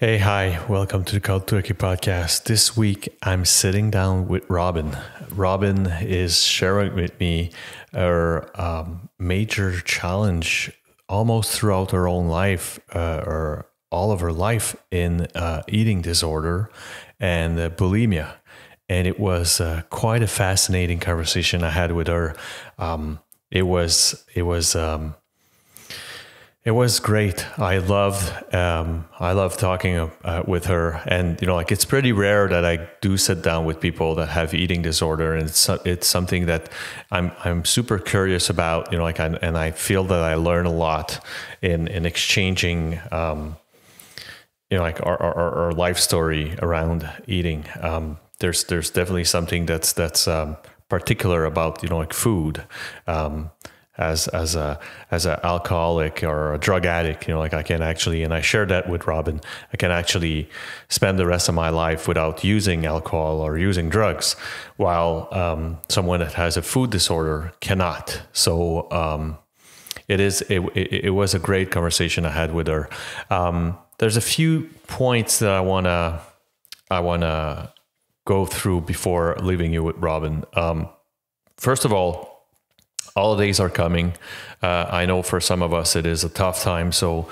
Hey, hi, welcome to the Cold Turkey Podcast. This week I'm sitting down with Robin. Robin is sharing with me her major challenge almost throughout her own life, or all of her life, in eating disorder and bulimia. And it was quite a fascinating conversation I had with her. It was great. I love talking with her, and like it's pretty rare that I do sit down with people that have eating disorder, and it's something that I'm super curious about. And I feel that I learn a lot in exchanging like our life story around eating. There's definitely something that's particular about like food. As a alcoholic or a drug addict, like I can actually, and I share that with Robin, I can actually spend the rest of my life without using alcohol or using drugs, while someone that has a food disorder cannot. So it was a great conversation I had with her. There's a few points that I wanna go through before leaving you with Robin. First of all, holidays are coming. I know for some of us it is a tough time. So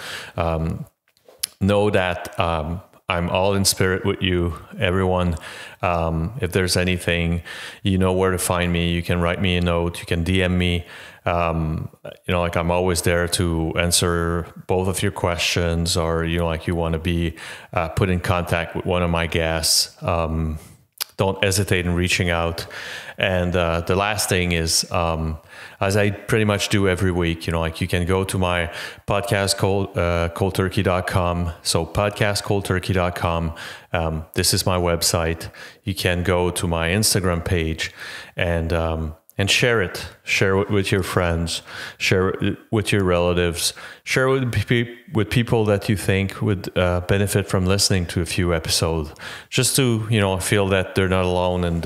know that I'm all in spirit with you, everyone. If there's anything, you know where to find me. You can write me a note. You can DM me. Like I'm always there to answer both of your questions, or like you want to be put in contact with one of my guests. Don't hesitate in reaching out. And the last thing is, as I pretty much do every week, like you can go to my podcast, coldturkey.com. So podcastcoldturkey.com. This is my website. You can go to my Instagram page and share it. Share it with your friends. Share it with your relatives. Share it with people that you think would benefit from listening to a few episodes. Just to feel that they're not alone in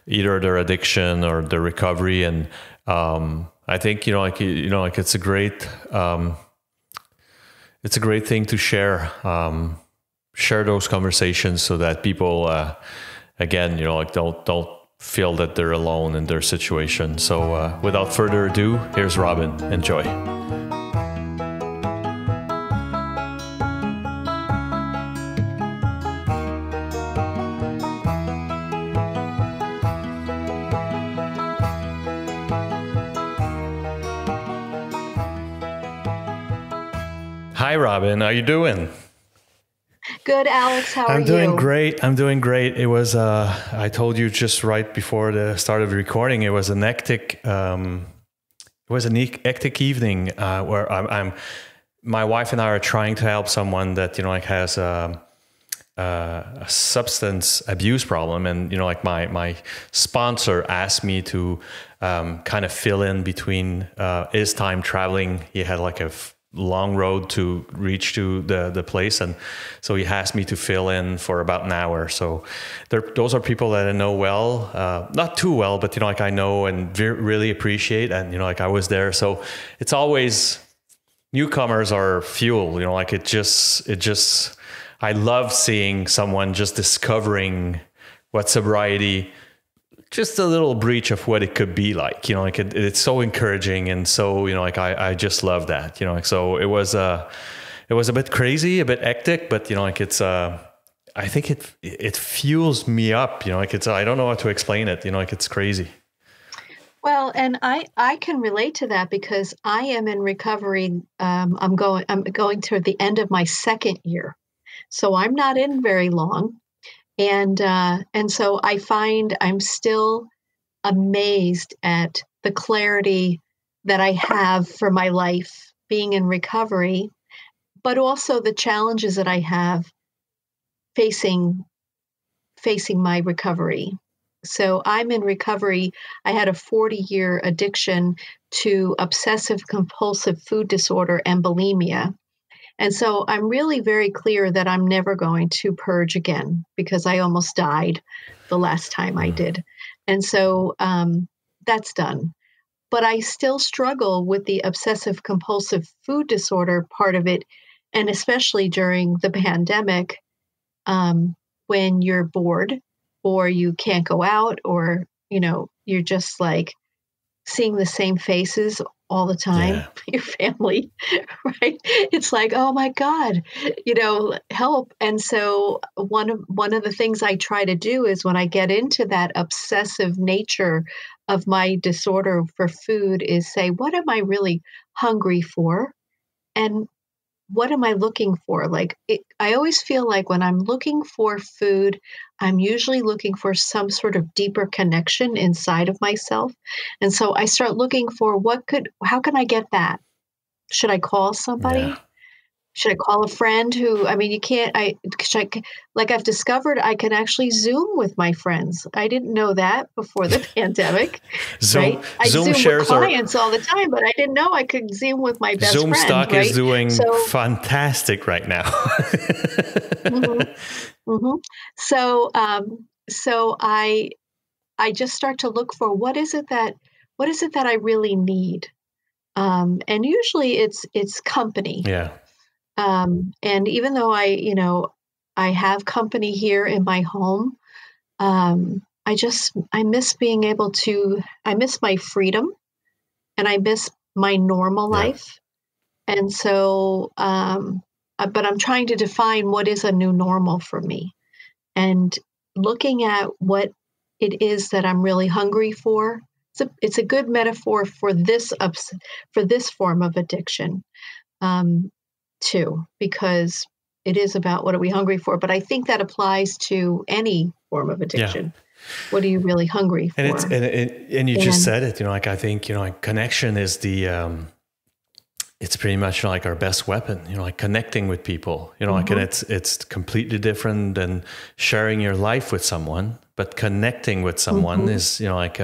either their addiction or their recovery. And I think like it's a great thing to share. Share those conversations so that people again like don't feel that they're alone in their situation. So without further ado, here's Robin. Enjoy. Hi, Robin. How you doing? Good, Alex. How are you? I'm doing great. It was, I told you just right before the start of the recording, it was an hectic evening where my wife and I are trying to help someone that, like has a substance abuse problem. And, like my sponsor asked me to kind of fill in between his time traveling. He had like a long road to reach to the place, and so he asked me to fill in for about an hour. So those are people that I know well, not too well, but like I know and really appreciate, and like I was there. So it's always, newcomers are fuel, like it just I love seeing someone just discovering what sobriety, just a little breach of what it could be like, like it's so encouraging. And so, like I just love that, like, so it was a bit crazy, a bit hectic, but like it's, I think it fuels me up, like it's, I don't know how to explain it, like it's crazy. Well, and I can relate to that because I am in recovery. I'm going to the end of my second year, so I'm not in very long. And so I find I'm still amazed at the clarity that I have for my life being in recovery, but also the challenges that I have facing my recovery. So I'm in recovery. I had a 40-year addiction to obsessive compulsive food disorder and bulimia. And so I'm really very clear that I'm never going to purge again because I almost died the last time I did. And so that's done. But I still struggle with the obsessive compulsive food disorder part of it. and especially during the pandemic, when you're bored or you can't go out, or, you're just like seeing the same faces all the time, Yeah. your family, right? It's like, oh my God, help. And so one of the things I try to do is, when I get into that obsessive nature of my disorder for food, is say, what am I really hungry for? And what am I looking for? I always feel like when I'm looking for food, I'm usually looking for some sort of deeper connection inside of myself. And so I start looking for how can I get that? Should I call Yeah. somebody? Should I call a friend who, I mean, you can't, like I've discovered I can actually Zoom with my friends. I didn't know that before the pandemic, Zoom right? I Zoom Zoom with shares are clients all the time, but I didn't know I could Zoom with my best Zoom friend, stock is right? doing So, fantastic right now. mhm, mhm. So I just start to look for what is it that I really need? And usually it's company. Yeah. And even though I have company here in my home, I miss being able to, I miss my freedom, and I miss my normal Yeah. life. And so, but I'm trying to define what is a new normal for me, and looking at what it is that I'm really hungry for. It's a good metaphor for for this form of addiction, um, too, because it is about what are we hungry for. But I think that applies to any form of Yeah. addiction. What are you really hungry And it's for? and you just And said it, like I think, like connection is the it's pretty much like our best weapon, like connecting with people, like, and mhm, it's completely different than sharing your life with someone, but connecting with someone mhm, is, like,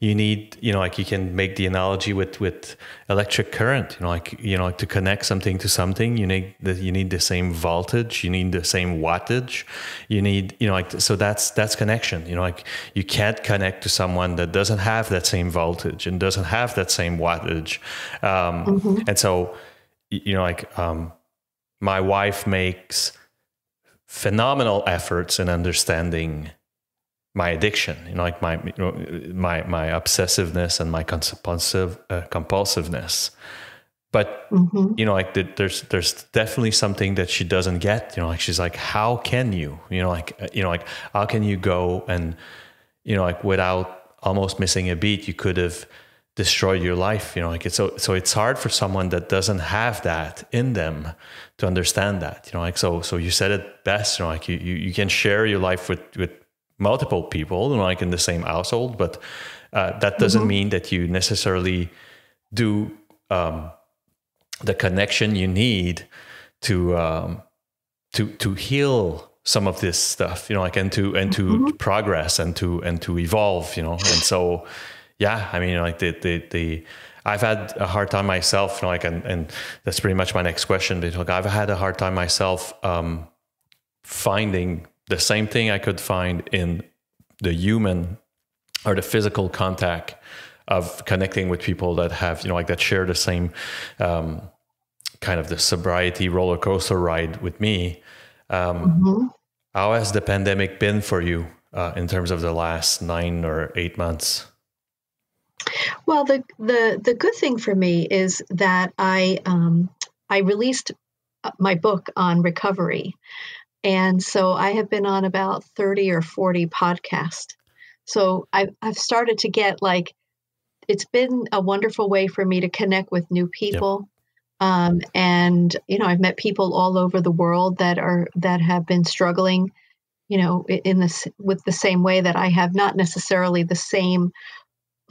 you need, like you can make the analogy with electric current, like to connect something to something, you need the same voltage, you need the same wattage, you need, like, so that's connection, like you can't connect to someone that doesn't have that same voltage and doesn't have that same wattage. mhm, And so, like, my wife makes phenomenal efforts in understanding my addiction, like my obsessiveness and my compulsiveness. But, mhm, like there's definitely something that she doesn't get, like she's like, how can you, like how can you go and, like without almost missing a beat, you could have destroyed your life, like it's so it's hard for someone that doesn't have that in them to understand that, like, so you said it best, like you can share your life with multiple people, like in the same household, but that doesn't mhm. mean that you necessarily do the connection you need to to heal some of this stuff, like, and to Mhm. progress and to evolve, and so, yeah, I mean, like the I've had a hard time myself, like, and that's pretty much my next question, but like I've had a hard time myself finding the same thing I could find in the human or the physical contact of connecting with people that have, like that share the same kind of the sobriety roller coaster ride with me. Mhm. How has the pandemic been for you in terms of the last 9 or 8 months? Well, the good thing for me is that I released my book on recovery, and so I have been on about 30 or 40 podcasts. So I've started to get, like, it's been a wonderful way for me to connect with new Yep. people. And I've met people all over the world that have been struggling, in this with the same way that I have, not necessarily the same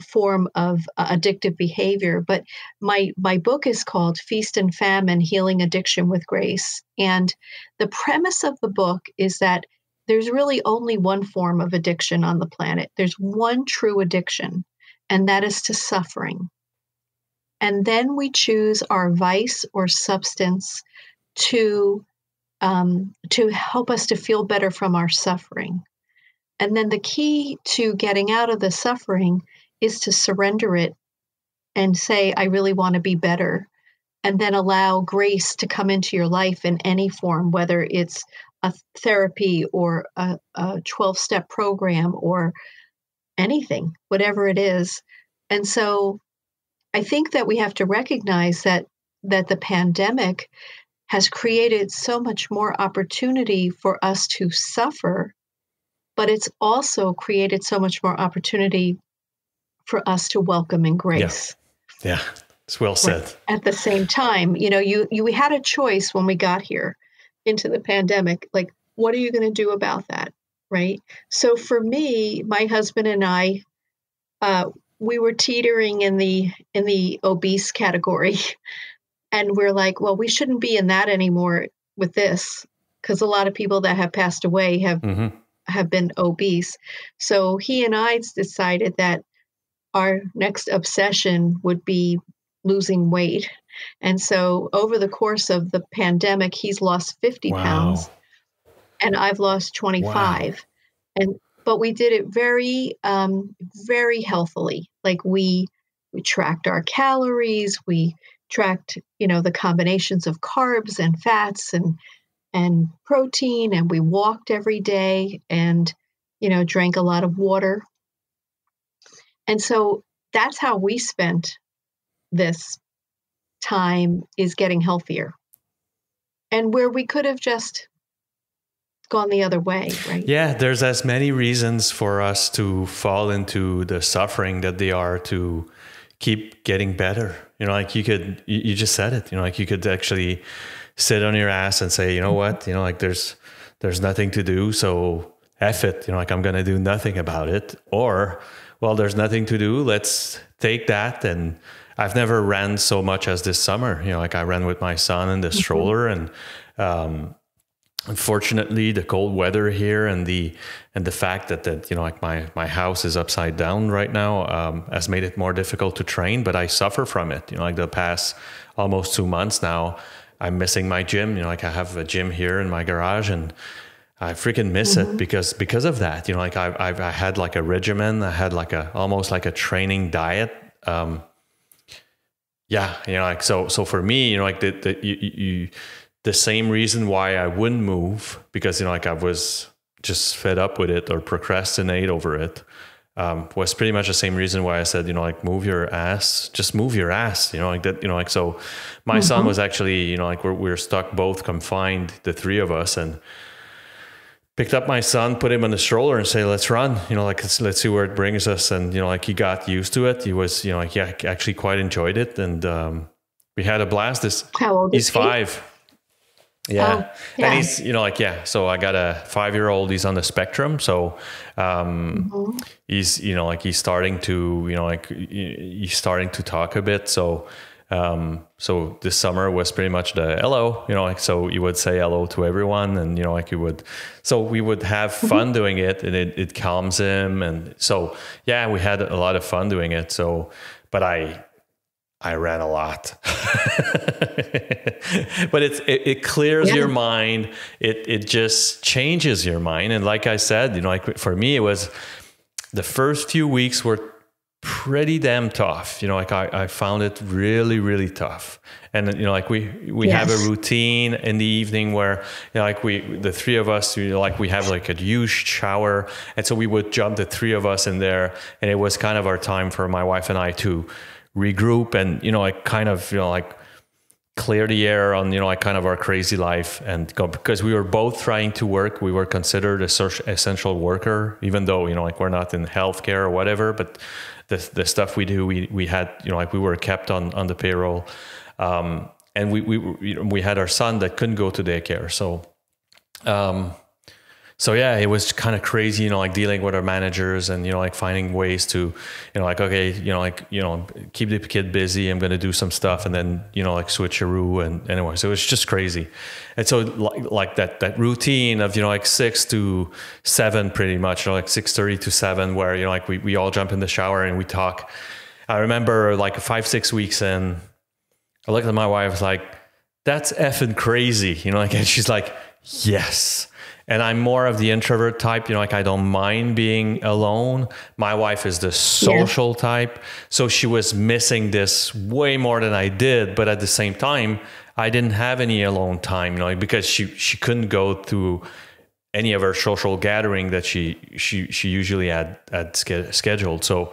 form of addictive behavior. But my book is called Feast and Famine: Healing Addiction with Grace. And the premise of the book is that there's really only one form of addiction on the planet. There's one true addiction, and that is to suffering. And then we choose our vice or substance to to help us to feel better from our suffering. And then the key to getting out of the suffering is to surrender it and say, I really want to be better. and then allow grace to come into your life in any form, whether it's a therapy or a 12-step program or anything, whatever it is. And so I think that we have to recognize that the pandemic has created so much more opportunity for us to suffer, but it's also created so much more opportunity for us to welcome in Yeah. grace. Yeah. It's well said. Right. At the same time, we had a choice when we got here into the pandemic. Like, what are you going to do about that? Right. So for me, my husband and I, we were teetering in the obese category. And we're like, well, we shouldn't be in that anymore with this, because a lot of people that have passed away have been obese. So he and I decided that our next obsession would be losing weight. And so over the course of the pandemic, he's lost 50 pounds and I've lost 25. But we did it very, very healthily. Like we tracked our calories, we tracked, the combinations of carbs and fats and protein, and we walked every day and, drank a lot of water. And so that's how we spent this time, is getting healthier. And where we could have just gone the other way, right? Yeah, there's as many reasons for us to fall into the suffering that they are to keep getting better. Like you just said it, like you could actually sit on your ass and say, you know what, like there's nothing to do. So F it, like I'm going to do nothing about it. Or, well, there's nothing to do. Let's take that. And I've never ran so much as this summer, like I ran with my son in the stroller, and, unfortunately, the cold weather here and the fact that like my house is upside down right now has made it more difficult to train. But I suffer from it. Like the past almost 2 months now, I'm missing my gym. Like I have a gym here in my garage, and I freaking miss it because of that. Like I had like a regimen. I had like almost like a training diet. Like so for me, like the same reason why I wouldn't move, because, like I was just fed up with it or procrastinate over it, was pretty much the same reason why I said, like move your ass, just move your ass, like that, like, so my son was actually, like we're stuck both confined, the three of us, and picked up my son, put him on the stroller and say, let's run, like, let's see where it brings us. And, like he got used to it. He was, like, yeah, actually quite enjoyed it. And, we had a blast. How old is he's 5. Yeah. Oh, yeah. And he's, like, yeah. So I got a 5-year-old, he's on the spectrum. So, he's, like he's starting to, like he's starting to talk a bit. So, so this summer was pretty much the hello, like, so you would say hello to everyone, and, like we would have fun doing it, and it calms him. And so, yeah, we had a lot of fun doing it. So, but I ran a lot, but it clears your mind. It just changes your mind. And like I said, like for me, it was the first few weeks were pretty damn tough. Like I found it really, really tough. And, like we have a routine in the evening where, like the three of us, we have like a huge shower. And so we would jump the three of us in there, and it was kind of our time for my wife and I to regroup and, like kind of, like clear the air on, like kind of our crazy life, and go, because we were both trying to work. We were considered a essential worker, even though, like we're not in healthcare or whatever, but the stuff we do, we had, like we were kept on the payroll. And we had our son that couldn't go to daycare. So yeah, it was kind of crazy, like dealing with our managers and, like finding ways to, like, okay, keep the kid busy. I'm going to do some stuff, and then, like switcheroo. And anyway, so it was just crazy. And so like that routine of, like 6 to 7, pretty much, like 6:30 to 7, where, like we all jump in the shower and we talk. I remember like 5-6 weeks in, I looked at my wife, like, that's effing crazy, like, and she's like, yes. And I'm more of the introvert type, like I don't mind being alone. My wife is the social type. So she was missing this way more than I did. But at the same time, I didn't have any alone time, because she couldn't go to any of her social gathering that she usually had scheduled. So,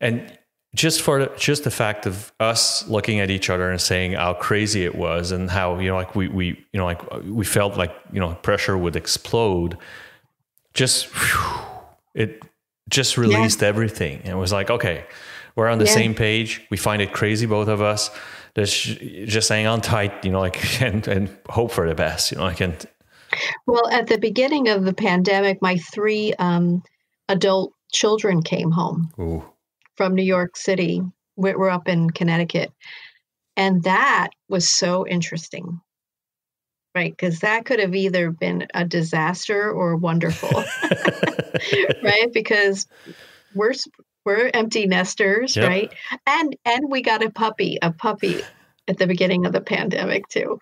and just the fact of us looking at each other and saying how crazy it was and how, we felt like, pressure would explode. It just released everything. And it was like, okay, we're on the same page. We find it crazy, both of us. Just hang on tight, and hope for the best, Well, at the beginning of the pandemic, my 3 adult children came home. Ooh. From New York City. We're up in Connecticut. And that was so interesting, right? Because that could have either been a disaster or wonderful, right? Because we're empty nesters, right? And we got a puppy at the beginning of the pandemic too.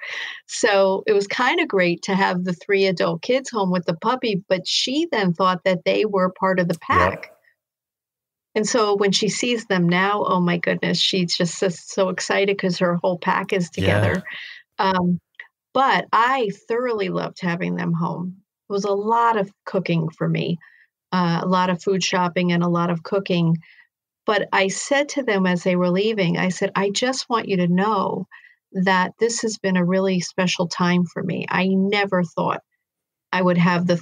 So it was kind of great to have the 3 adult kids home with the puppy, but she then thought that they were part of the pack. Yep. And so when she sees them now, oh my goodness, she's just so excited because her whole pack is together. Yeah. But I thoroughly loved having them home. It was a lot of cooking for me, a lot of food shopping and a lot of cooking. But I said to them as they were leaving, I said, I just want you to know that this has been a really special time for me. I never thought I would have the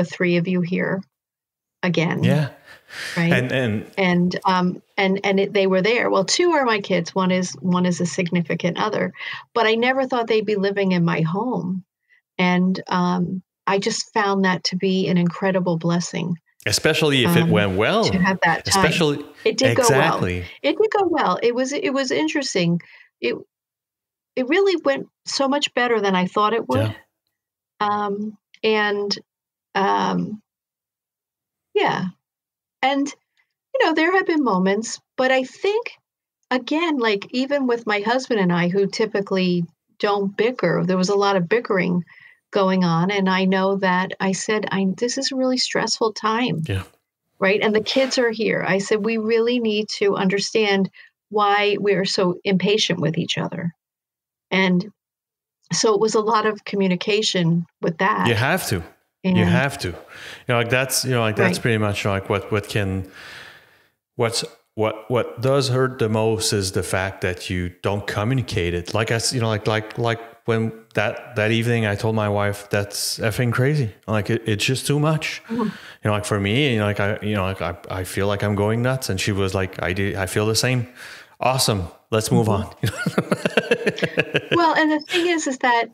3 of you here again. Yeah. Right. They were there. Well, 2 are my kids. One is a significant other, but I never thought they'd be living in my home. And I just found that to be an incredible blessing. Especially if it went well. To have that time. Especially it did go well. It did go well. It was interesting. It really went so much better than I thought it would. Yeah. And, there have been moments, but I think, again, like even with my husband and I, who typically don't bicker, there was a lot of bickering going on. And I know that I said, this is a really stressful time. Yeah. Right. And the kids are here. I said, we really need to understand why we're so impatient with each other. And so it was a lot of communication with that. You have to. You have to, that's right. Pretty much like what does hurt the most is the fact that you don't communicate it. Like like when that evening I told my wife, that's effing crazy. Like it's just too much. Mm-hmm. Like for me, I feel like I'm going nuts. And she was like, I feel the same. Awesome. Let's move on. Well, and the thing is that,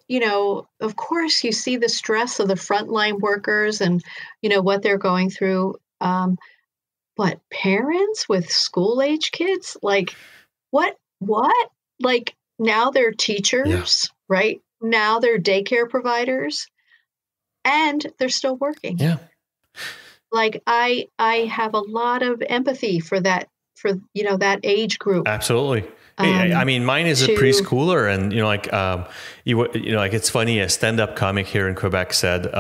of course, you see the stress of the frontline workers and, what they're going through. But parents with school-age kids, like, what? Like, now they're teachers, right? Now they're daycare providers, and they're still working. Yeah. Like, I have a lot of empathy for that, that age group. Absolutely. I mean, mine is a preschooler, and it's funny. A stand-up comic here in Quebec said,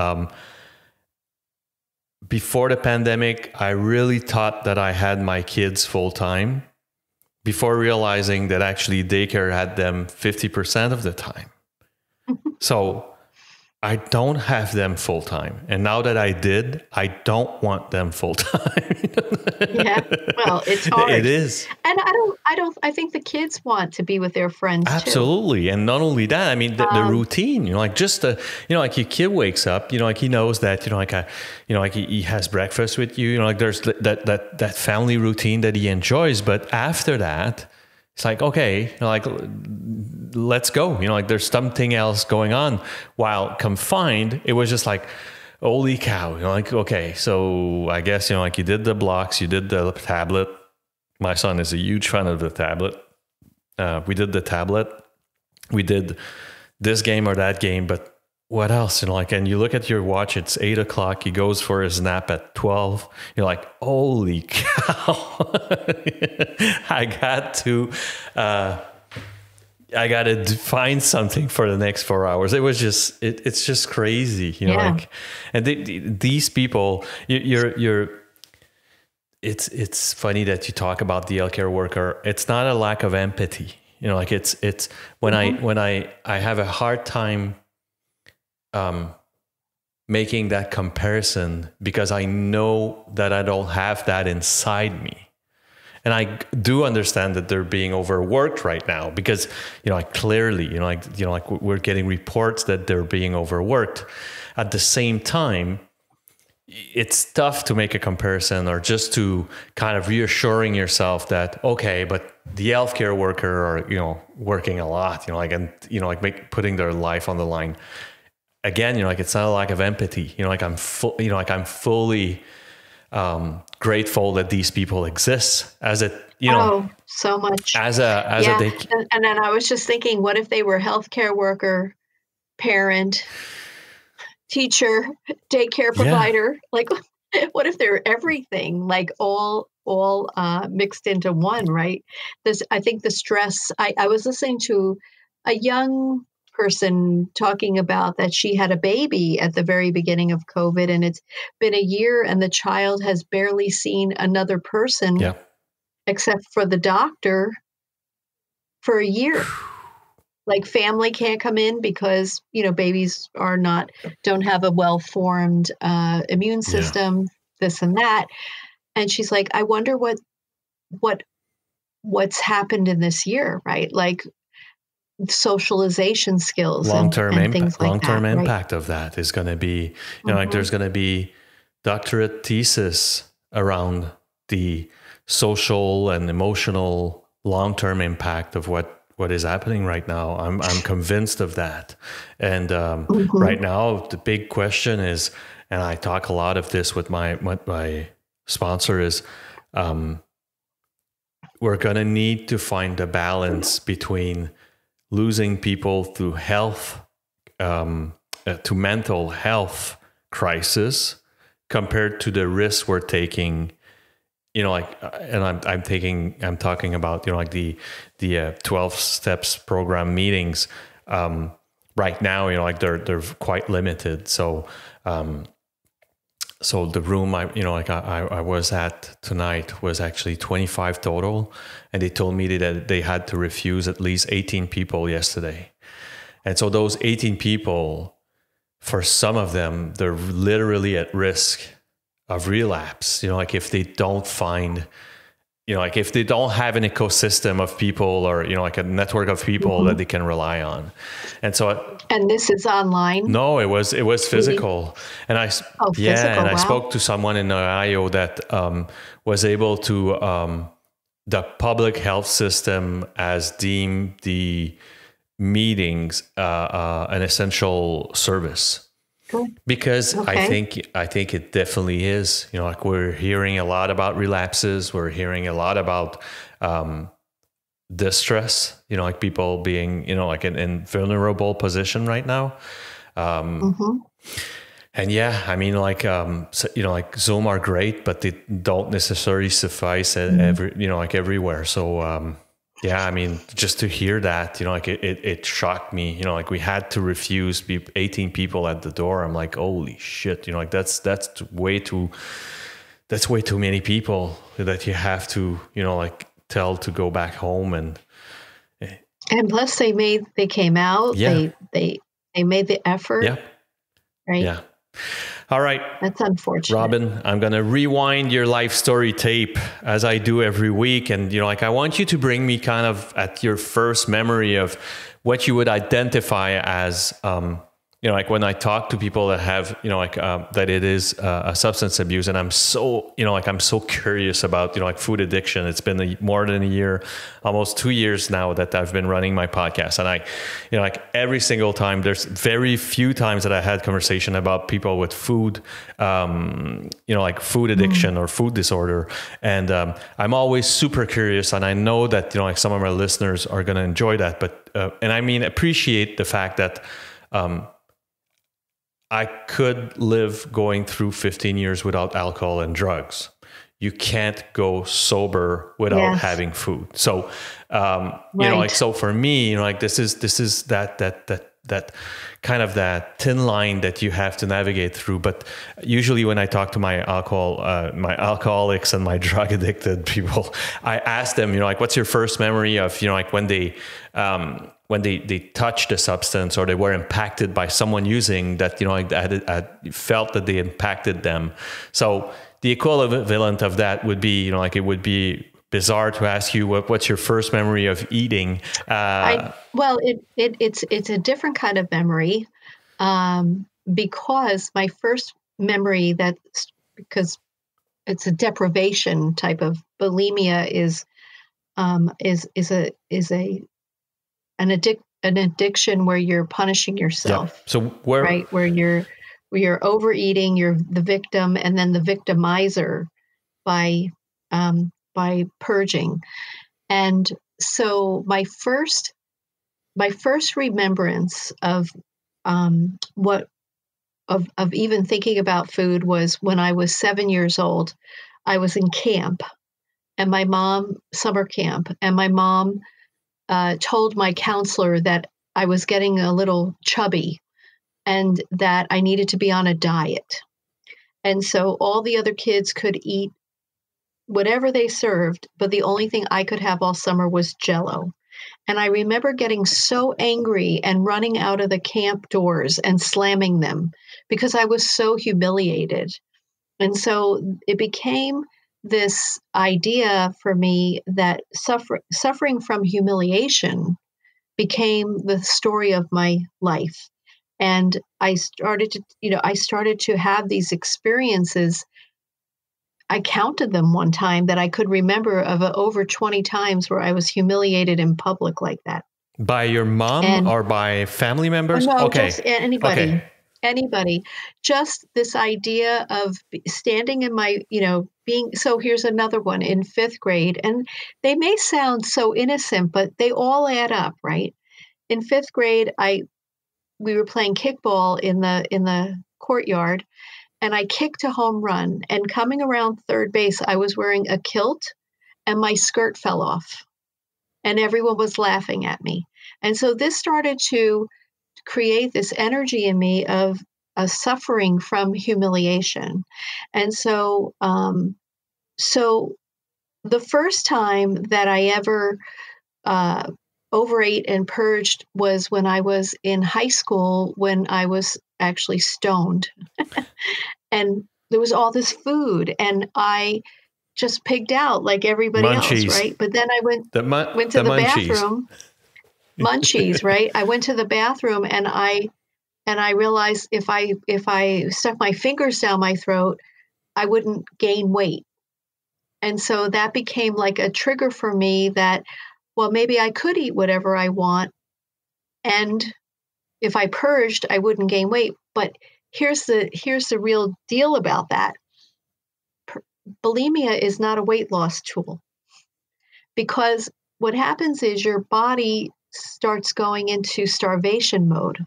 before the pandemic, I really thought that I had my kids full time, before realizing that actually daycare had them 50% of the time. So I don't have them full time. And now that I did, I don't want them full time. Yeah. Well, it's hard. It is. And I think the kids want to be with their friends. Absolutely. Too. And not only that, I mean, the routine, just the, like your kid wakes up, like he knows that, he has breakfast with you, like there's that family routine that he enjoys. But after that, it's like, okay, let's go. Like there's something else going on. While confined, it was just like, holy cow. Okay, so I guess, you did the blocks, you did the tablet. My son is a huge fan of the tablet. We did the tablet. We did this game or that game, but what else? And you look at your watch, it's 8:00. He goes for his nap at 12. You're like, holy cow. I got to I got to find something for the next 4 hours. It was just, it's just crazy, you know, like, and these people, it's funny that you talk about the healthcare worker. It's not a lack of empathy, you know, like it's when I have a hard time, making that comparison because I know that I don't have that inside me. And I do understand that they're being overworked right now because, you know, like clearly, like we're getting reports that they're being overworked. At the same time, it's tough to make a comparison or just to kind of reassuring yourself that, okay, but the healthcare worker are, you know, working a lot, you know, like, and, you know, like putting their life on the line. Again, you know, like it's not a lack of empathy, you know, like I'm fully grateful that these people exist as a, you know, so much as a and then I was just thinking, what if they were healthcare worker, parent, teacher, daycare provider? Like, what if they're everything, like all mixed into one, right? I think the stress, I was listening to a young person talking about that she had a baby at the very beginning of COVID, and it's been a year and the child has barely seen another person except for the doctor for a year. Like family can't come in because, you know, babies don't have a well-formed immune system, this and that. And she's like, I wonder what's happened in this year, right? Like socialization skills, long-term and things like long-term that, impact of that is going to be, you know, like there's going to be doctorate thesis around the social and emotional long-term impact of what is happening right now. I'm convinced of that. And right now, the big question is, and I talk a lot of this with my sponsor, is we're going to need to find a balance between losing people through health, to mental health crisis, compared to the risks we're taking, you know, like, and I'm talking about, you know, like the 12 steps program meetings, right now, you know, like they're quite limited. So, so the room I was at tonight was actually 25 total, and they told me that they had to refuse at least 18 people yesterday. And so those 18 people, for some of them, they're literally at risk of relapse. You know, like if they don't find, you know, like if they don't have an ecosystem of people, or, you know, like a network of people that they can rely on. And so, and this is online? No, it was physical. And I I spoke to someone in Ohio that was able to, the public health system as deemed the meetings an essential service. Because I think it definitely is, you know, like we're hearing a lot about relapses. We're hearing a lot about distress, you know, like people being, you know, like in vulnerable position right now. And yeah, I mean, like, so, you know, like Zoom are great, but they don't necessarily suffice you know, like everywhere. So, yeah, I mean, just to hear that, you know, like it shocked me, you know, like we had to refuse 18 people at the door. I'm like, holy shit, you know, like that's way too many people that you have to, you know, like tell to go back home. And plus they came out, they made the effort. Yeah. Right. Yeah. All right. That's unfortunate. Robin, I'm going to rewind your life story tape as I do every week. And, you know, like I want you to bring me kind of at your first memory of what you would identify as, you know, like when I talk to people that have, you know, like that it is a substance abuse, and I'm so, you know, like I'm so curious about, you know, like food addiction. It's been more than a year, almost 2 years now that I've been running my podcast, and I, you know, like every single time, there's very few times that I had conversation about people with food, you know, like food addiction or food disorder, and I'm always super curious, and I know that, you know, like some of my listeners are going to enjoy that, but and I mean appreciate the fact that. I could live going through 15 years without alcohol and drugs. you can't go sober without Yes. having food. So, Right. like, so for me, like this is that kind of that thin line that you have to navigate through. But usually when I talk to my my alcoholics and my drug addicted people, I ask them, like, what's your first memory of, like when they touched the substance or they were impacted by someone using that, like that felt that they impacted them. So the equivalent of that would be, like, it would be bizarre to ask you what's your first memory of eating. It's a different kind of memory, because my first memory because it's a deprivation type of bulimia is an addiction where you're punishing yourself. Yeah. So right, where you're overeating, you're the victim, and then the victimizer by purging. And so my first remembrance of what of even thinking about food was when I was 7 years old. I was in camp, and my mom summer camp, and my mom told my counselor that I was getting a little chubby and that I needed to be on a diet. And so all the other kids could eat whatever they served, but the only thing I could have all summer was Jell-O. And I remember getting so angry and running out of the camp doors and slamming them because I was so humiliated. And so it became this idea for me that suffering from humiliation became the story of my life. And I started to have these experiences. I counted them one time that I could remember of over 20 times where I was humiliated in public like that. By your mom And or by family members? no, Okay. just anybody. Okay. Anybody. Just this idea of standing in my, so here's another one in 5th grade. And they may sound so innocent, but they all add up, right? In 5th grade, we were playing kickball in the courtyard, and I kicked a home run. And coming around third base, I was wearing a kilt, and my skirt fell off, and everyone was laughing at me. And so this started to create this energy in me of a suffering from humiliation. And so, so the first time that I ever overate and purged was when I was in high school, when I was actually stoned. And there was all this food, and I just pigged out like everybody else, right? But then I went to the bathroom. Munchies, right? I went to the bathroom, and I realized if I stuck my fingers down my throat, I wouldn't gain weight. And so that became like a trigger for me that, well, maybe I could eat whatever I want, and if I purged, I wouldn't gain weight. But here's the real deal about that. Bulimia is not a weight loss tool, because what happens is your body starts going into starvation mode.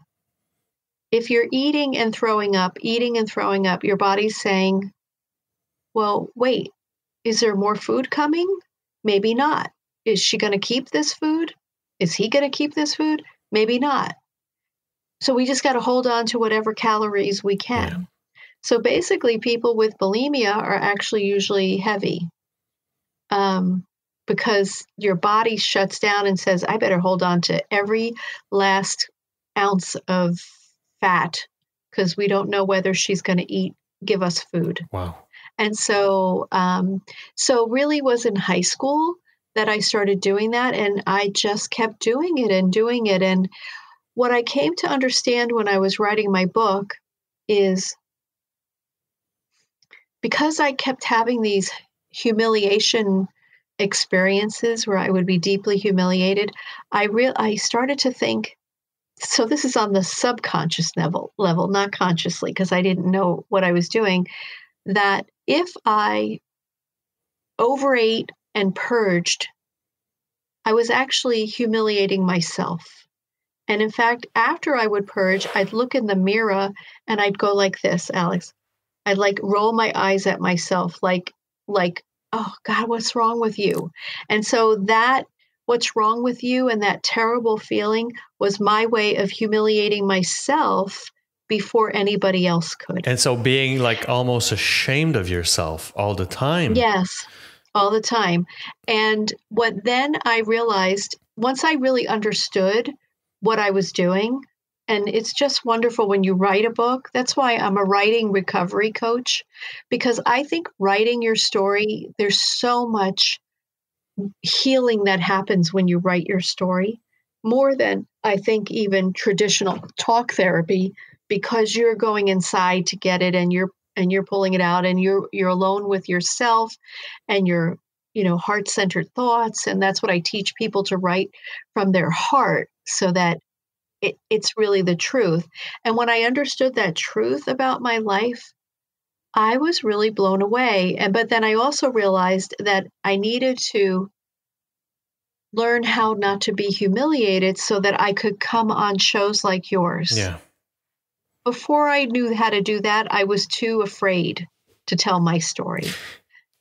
If you're eating and throwing up, your body's saying, well, wait, is there more food coming? Maybe not. Is she going to keep this food? Is he going to keep this food? Maybe not. So we just got to hold on to whatever calories we can. Yeah. So basically, people with bulimia are actually usually heavy, because your body shuts down and says, I better hold on to every last ounce of fat because we don't know whether she's going to give us food. Wow. And so, really was in high school that I started doing that, and I just kept doing it. And what I came to understand when I was writing my book is because I kept having these humiliation experiences where I would be deeply humiliated, I started to think, so this is on the subconscious level, not consciously, because I didn't know what I was doing, that if I overate and purged, I was actually humiliating myself. And in fact, after I would purge, I'd look in the mirror and I'd go like this, Alex. I'd like roll my eyes at myself, like like, oh God, what's wrong with you? And so that what's wrong with you and that terrible feeling was my way of humiliating myself before anybody else could. And so being like almost ashamed of yourself all the time. Yes, all the time. And what then I realized, once I really understood what I was doing, and it's just wonderful when you write a book. That's why I'm a writing recovery coach, because I think writing your story, there's so much healing that happens when you write your story, more than I think even traditional talk therapy, because you're going inside to get it and you're pulling it out and you're alone with yourself and your heart-centered thoughts. And that's what I teach people, to write from their heart so that it's really the truth. And when I understood that truth about my life, I was really blown away. But then I also realized that I needed to learn how not to be humiliated so that I could come on shows like yours. Yeah. Before I knew how to do that, I was too afraid to tell my story.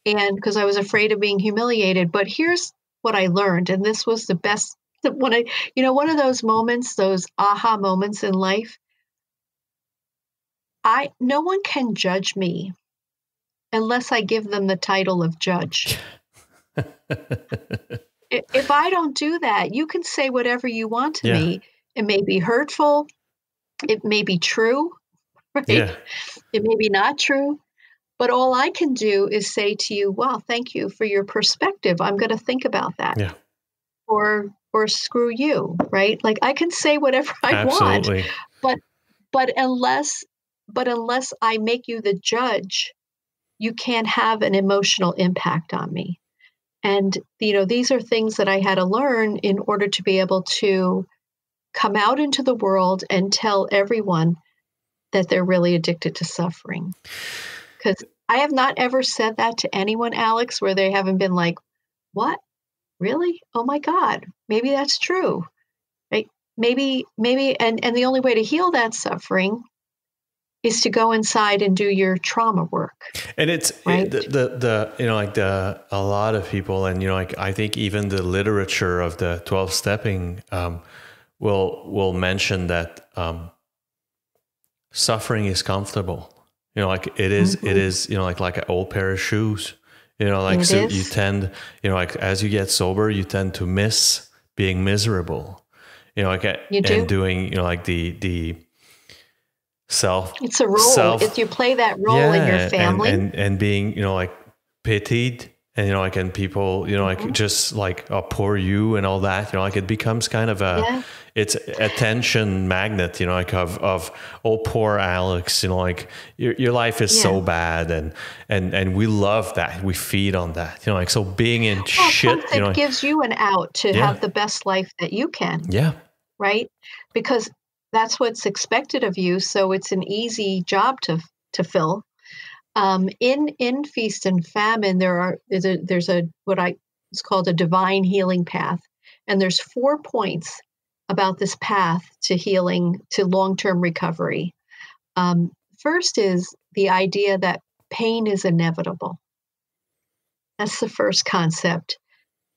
And because I was afraid of being humiliated. But here's what I learned, and this was the best. One of those moments, those aha moments in life, no one can judge me unless I give them the title of judge. If I don't do that, you can say whatever you want to me. It may be hurtful. It may be true, right? Yeah. It may be not true. But all I can do is say to you, wow, thank you for your perspective. I'm going to think about that. Yeah. Or screw you, right? Like, I can say whatever I Absolutely. want. But unless I make you the judge, you can't have an emotional impact on me. And, these are things that I had to learn in order to be able to come out into the world and tell everyone that they're really addicted to suffering. Because I have not ever said that to anyone, Alex, where they haven't been like, what? Really? Oh my God, maybe that's true. Right? Maybe, and the only way to heal that suffering is to go inside and do your trauma work. And it's right? A lot of people, and I think even the literature of the 12 stepping will mention that suffering is comfortable. It is, like an old pair of shoes. You tend, as you get sober, you tend to miss being miserable. You do. And doing, the self. It's a role. If you play that role in your family, and being, pitied, and and people, just like poor you and all that, it becomes kind of it's attention magnet, of oh, poor Alex, your life is so bad, and we love that, we feed on that, so being in shit, it gives you an out to have the best life that you can. Yeah. Right. Because that's what's expected of you. So it's an easy job to fill. In Feast and Famine, there's it's called a divine healing path. And there's 4 points about this path to healing, to long-term recovery. First is the idea that pain is inevitable. That's the first concept.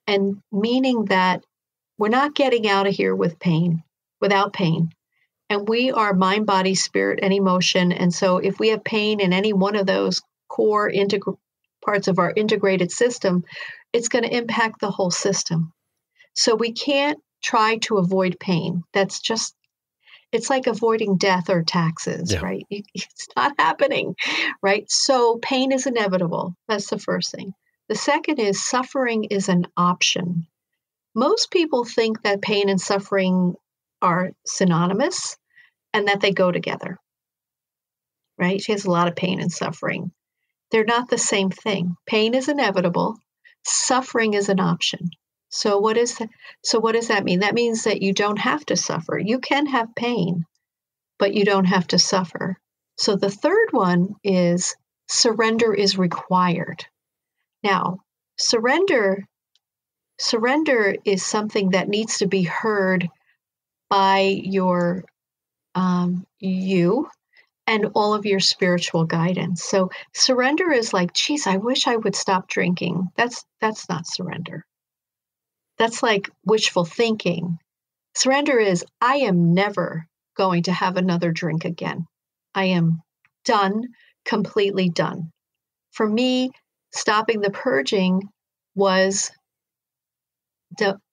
And meaning that we're not getting out of here without pain. And we are mind, body, spirit, and emotion. And so if we have pain in any one of those core parts of our integrated system, it's going to impact the whole system. So we can't try to avoid pain. It's like avoiding death or taxes, right? It's not happening, right? So pain is inevitable. That's the first thing. The second is suffering is an option. Most people think that pain and suffering are synonymous and that they go together, right? She has a lot of pain and suffering. They're not the same thing. Pain is inevitable. Suffering is an option. So what does that mean? That means that you don't have to suffer. You can have pain, but you don't have to suffer. So the third one is surrender is required. Now, surrender is something that needs to be heard by your you, and all of your spiritual guidance. So surrender is like, geez, I wish I would stop drinking. That's not surrender. That's like wishful thinking. Surrender is, I am never going to have another drink again. I am done, completely done. For me, stopping the purging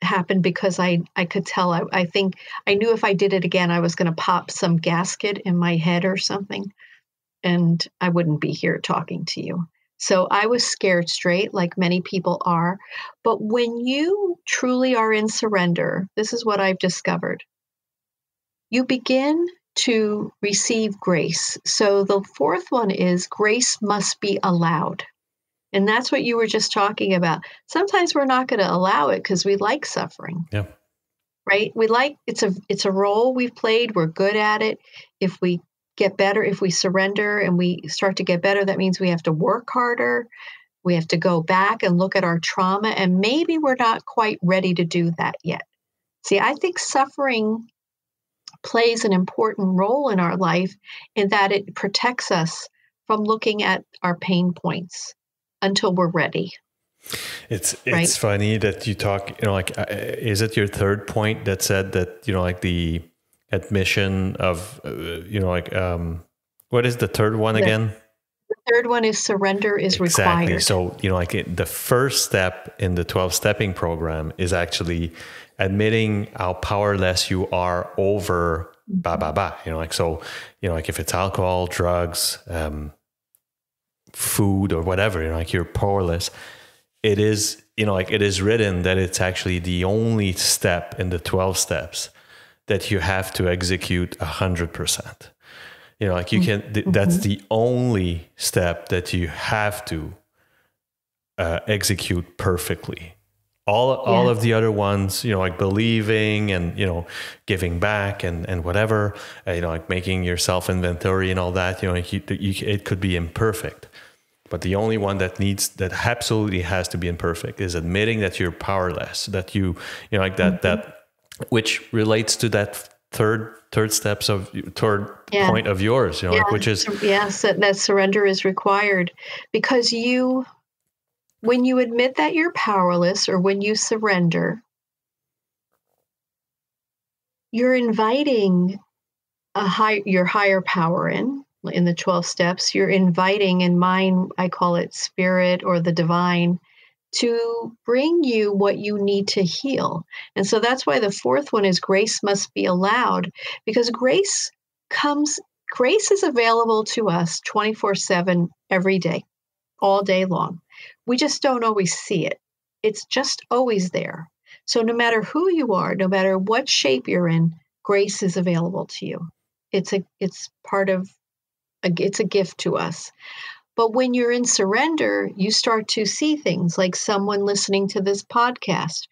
happened because I could tell. I think I knew if I did it again, I was going to pop some gasket in my head or something, and I wouldn't be here talking to you. So I was scared straight, like many people are. But when you truly are in surrender, this is what I've discovered. You begin to receive grace. So the fourth one is grace must be allowed. And that's what you were just talking about. Sometimes we're not going to allow it because we like suffering. Yeah. Right? It's a role we've played. We're good at it. If we get better, if we surrender and we start to get better, that means we have to work harder. We have to go back and look at our trauma. And maybe we're not quite ready to do that yet. See, I think suffering plays an important role in our life in that it protects us from looking at our pain points until we're ready. It's funny that you talk, like, is it your third point that said that, like the admission of, what is the third one again? The third one is surrender is required. Exactly. So, the first step in the 12 stepping program is actually admitting how powerless you are over so, if it's alcohol, drugs, food or whatever, you're powerless. It is, it is written that it's actually the only step in the 12 steps that you have to execute 100%. That's the only step that you have to execute perfectly. All of the other ones, like believing and, giving back and whatever, like making your self inventory and all that, it could be imperfect. But the only one that absolutely has to be imperfect is admitting that you're powerless, that that which relates to that third point of yours, which is that surrender is required, because when you admit that you're powerless or when you surrender, you're inviting your higher power in the 12 steps. You're inviting, in mine, I call it spirit or the divine, to bring you what you need to heal. And so that's why the fourth one is grace must be allowed, because grace is available to us 24/7 every day, all day long. We just don't always see it. It's just always there. So no matter who you are, no matter what shape you're in, grace is available to you. It's a gift to us. But when you're in surrender, you start to see things like someone listening to this podcast,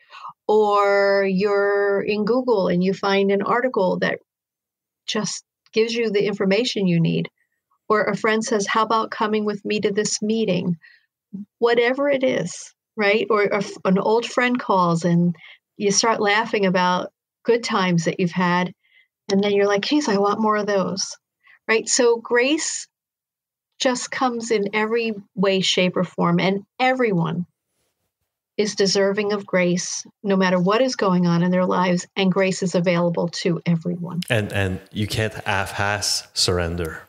or you're in Google and you find an article that just gives you the information you need, or a friend says, how about coming with me to this meeting? Whatever it is, right? Or an old friend calls and you start laughing about good times that you've had. And then you're like, geez, I want more of those, right? So grace just comes in every way, shape, or form. And everyone is deserving of grace, no matter what is going on in their lives. And grace is available to everyone. And you can't half-ass surrender.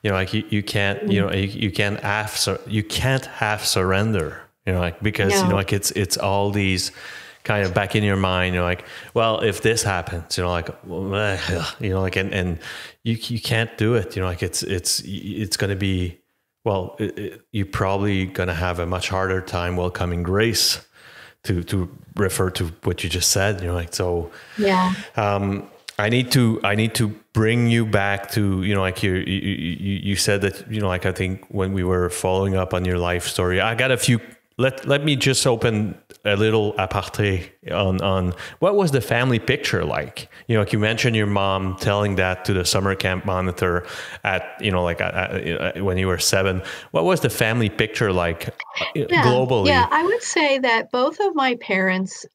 You can't, you can't half surrender, because, it's all these kind of back in your mind, well, if this happens, and you can't do it, it's going to be, well, you're probably going to have a much harder time welcoming grace, to refer to what you just said, so, yeah. I need to bring you back to, you said that, I think when we were following up on your life story, I got a few, let me just open a little aparté on what was the family picture like? You mentioned your mom telling that to the summer camp monitor when you were 7. What was the family picture like globally? Yeah, I would say that both of my parents,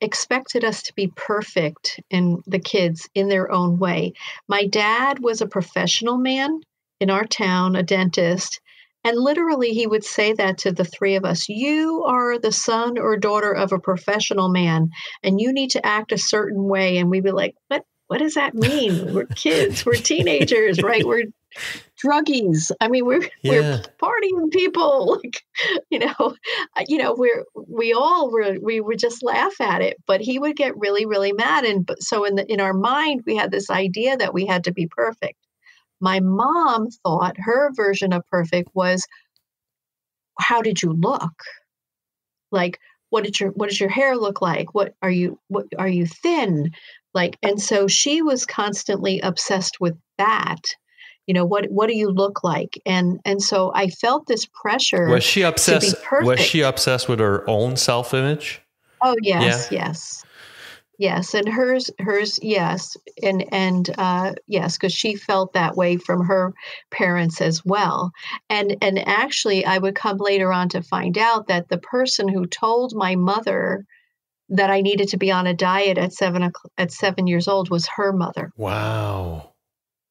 expected us to be perfect in the kids in their own way. My dad was a professional man in our town, a dentist. And literally, he would say that to the three of us. You are the son or daughter of a professional man, and you need to act a certain way. And we'd be like, what does that mean? We're kids, we're teenagers, right? We're druggies. I mean, we're partying people. Like, we would just laugh at it. But he would get really, really mad. And so in our mind, we had this idea that we had to be perfect. My mom thought her version of perfect was, how did you look? Like, what does your hair look like? What are you thin? Like, and so she was constantly obsessed with that. What do you look like? And so I felt this pressure. Was she obsessed? To be perfect. Was she obsessed with her own self-image? Oh, yes, yes. And hers, yes. And yes, because she felt that way from her parents as well. And actually, I would come later on to find out that the person who told my mother that I needed to be on a diet at 7 years old was her mother. Wow.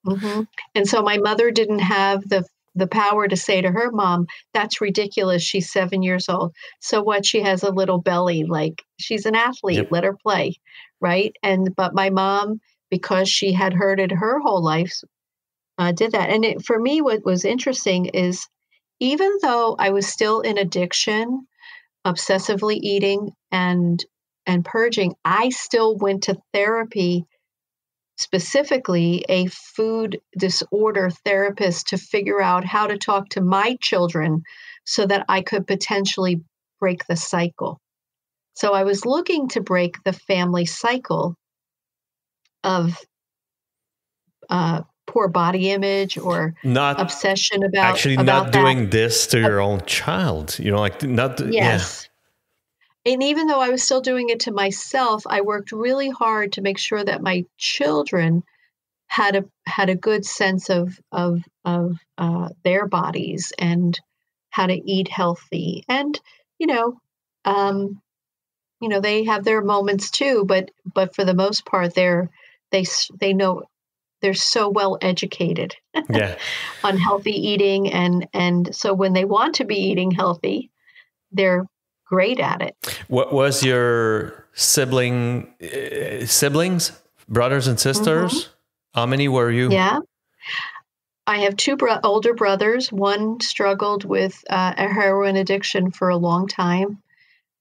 Mm-hmm. And so my mother didn't have the power to say to her mom, that's ridiculous. She's 7 years old. So what? She has a little belly, like she's an athlete. Yep. Let her play. Right. But my mom, because she had heard it her whole life, did that. And for me, what was interesting is even though I was still in addiction, obsessively eating and purging, I still went to therapy, specifically a food disorder therapist, to figure out how to talk to my children so that I could potentially break the cycle. So I was looking to break the family cycle of poor body image or obsession about doing this to your own child. Yes. Yeah. And even though I was still doing it to myself, I worked really hard to make sure that my children had a good sense of their bodies and how to eat healthy. And they have their moments too, but for the most part, they know they're so well educated on healthy eating, and so when they want to be eating healthy, they're great at it. What was your siblings, brothers and sisters? Mm-hmm. How many were you? Yeah. I have two older brothers. One struggled with a heroin addiction for a long time.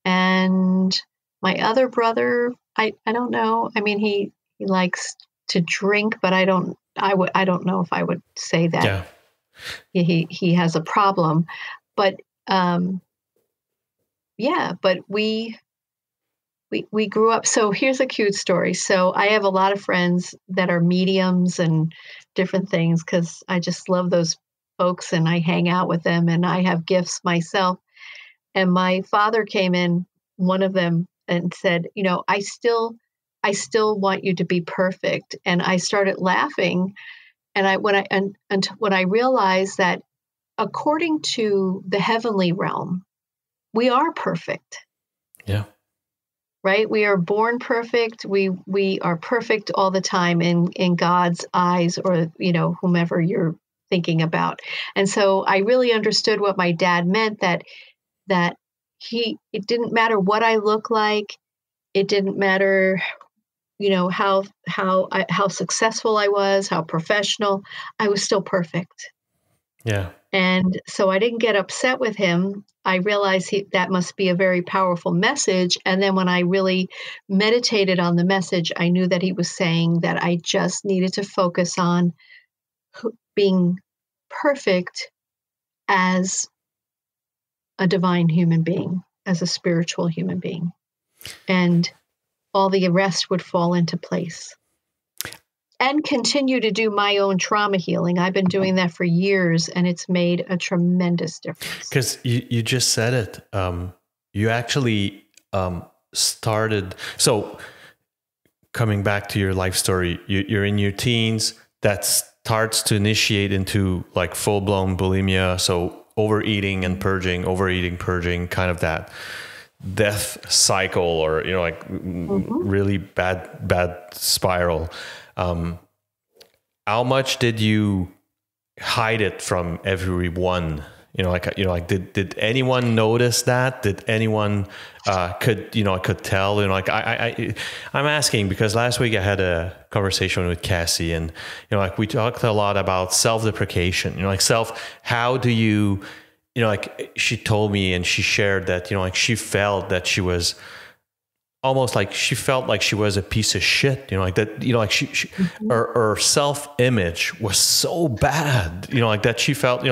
And my other brother, I don't know. I mean, he likes to drink, but I don't know if I would say that he has a problem. But but we grew up. So here's a cute story. So I have a lot of friends that are mediums and different things because I just love those folks and I hang out with them and I have gifts myself. And my father came in, one of them, and said, I still want you to be perfect. And I started laughing. And when I realized that according to the heavenly realm, we are perfect. Yeah. Right? We are born perfect. We are perfect all the time in God's eyes, or, whomever you're thinking about. And so I really understood what my dad meant, that it didn't matter what I look like. It didn't matter, how successful I was, how professional. I was still perfect. Yeah. And so I didn't get upset with him. I realized that must be a very powerful message. And then when I really meditated on the message, I knew that he was saying that I just needed to focus on being perfect as a divine human being, as a spiritual human being. And all the rest would fall into place. And continue to do my own trauma healing. I've been doing that for years, and it's made a tremendous difference. Because you just said it. You actually started. So coming back to your life story, you're in your teens. That starts to initiate into like full-blown bulimia. So overeating and purging, kind of that death cycle, or, like really bad spiral. How much did you hide it from everyone? Did anyone notice that? Did anyone could tell? I'm asking because last week I had a conversation with Cassie, and we talked a lot about self-deprecation. How do you, she told me, and she shared that she felt that she was almost like she felt like she was a piece of shit, her self-image was so bad, that she felt,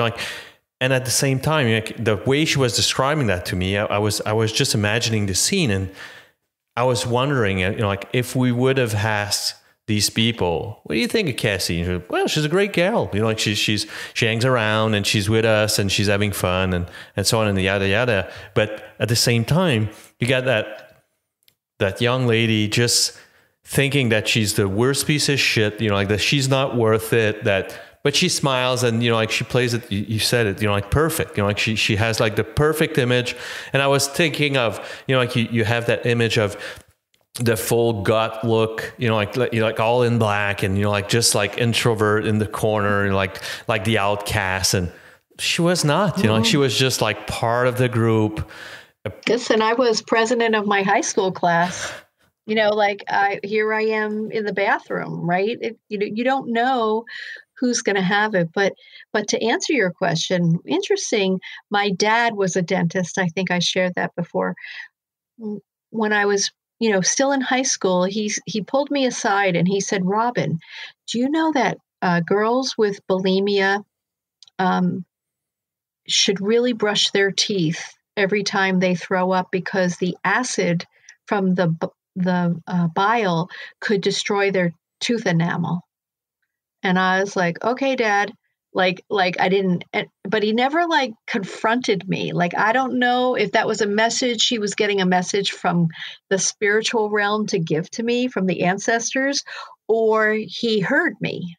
and at the same time, the way she was describing that to me, I was just imagining the scene, and I was wondering, if we would have asked these people, what do you think of Cassie? And she said, well, she's a great gal. She hangs around and she's with us and she's having fun and so on and yada yada. But at the same time, you got that young lady just thinking that she's the worst piece of shit, that she's not worth it, but she smiles and, she plays it, you said it, perfect, she has the perfect image. And I was thinking of, you have that image of the full gut look, like all in black and, just introvert in the corner, like the outcast. And she was not, she was just part of the group. Listen, I was president of my high school class. Here I am in the bathroom, right? You don't know who's going to have it, but to answer your question, interesting. My dad was a dentist. I think I shared that before. When I was, still in high school, he pulled me aside and he said, "Robin, do you know that girls with bulimia should really brush their teeth every time they throw up because the acid from the bile could destroy their tooth enamel?" And I was like, "Okay, Dad." Like I didn't, but he never confronted me. I don't know if that was a message. He was getting a message from the spiritual realm to give to me from the ancestors, or he heard me,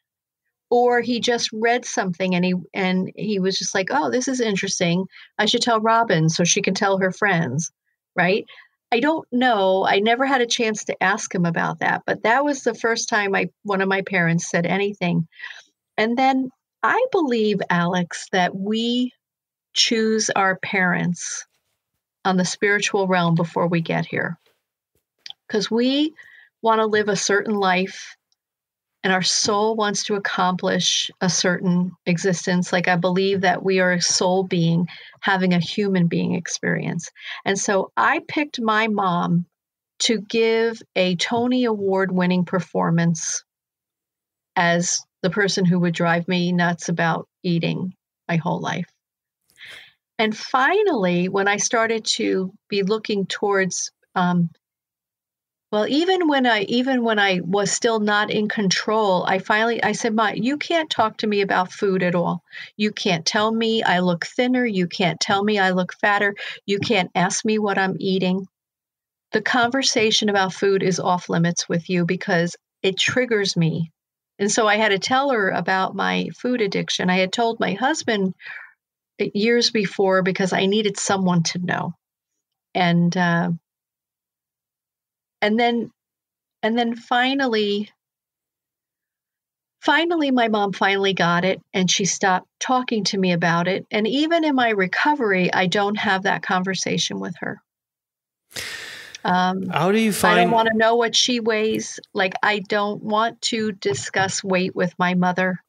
or he just read something and he was just like, "Oh, this is interesting. I should tell Robin so she can tell her friends." Right? I don't know. I never had a chance to ask him about that, but that was the first time one of my parents said anything. And then I believe, Alex, that we choose our parents on the spiritual realm before we get here, because we want to live a certain life and our soul wants to accomplish a certain existence. I believe that we are a soul being having a human being experience. And so I picked my mom to give a Tony Award winning performance as the person who would drive me nuts about eating my whole life. And finally, when I started to be looking towards, even when I was still not in control, I said, "Ma, you can't talk to me about food at all. You can't tell me I look thinner. You can't tell me I look fatter. You can't ask me what I'm eating. The conversation about food is off limits with you because it triggers me." And so I had to tell her about my food addiction. I had told my husband years before because I needed someone to know. And then finally my mom finally got it and she stopped talking to me about it. And even in my recovery, I don't have that conversation with her. How do you find? I don't want to know what she weighs. I don't want to discuss weight with my mother.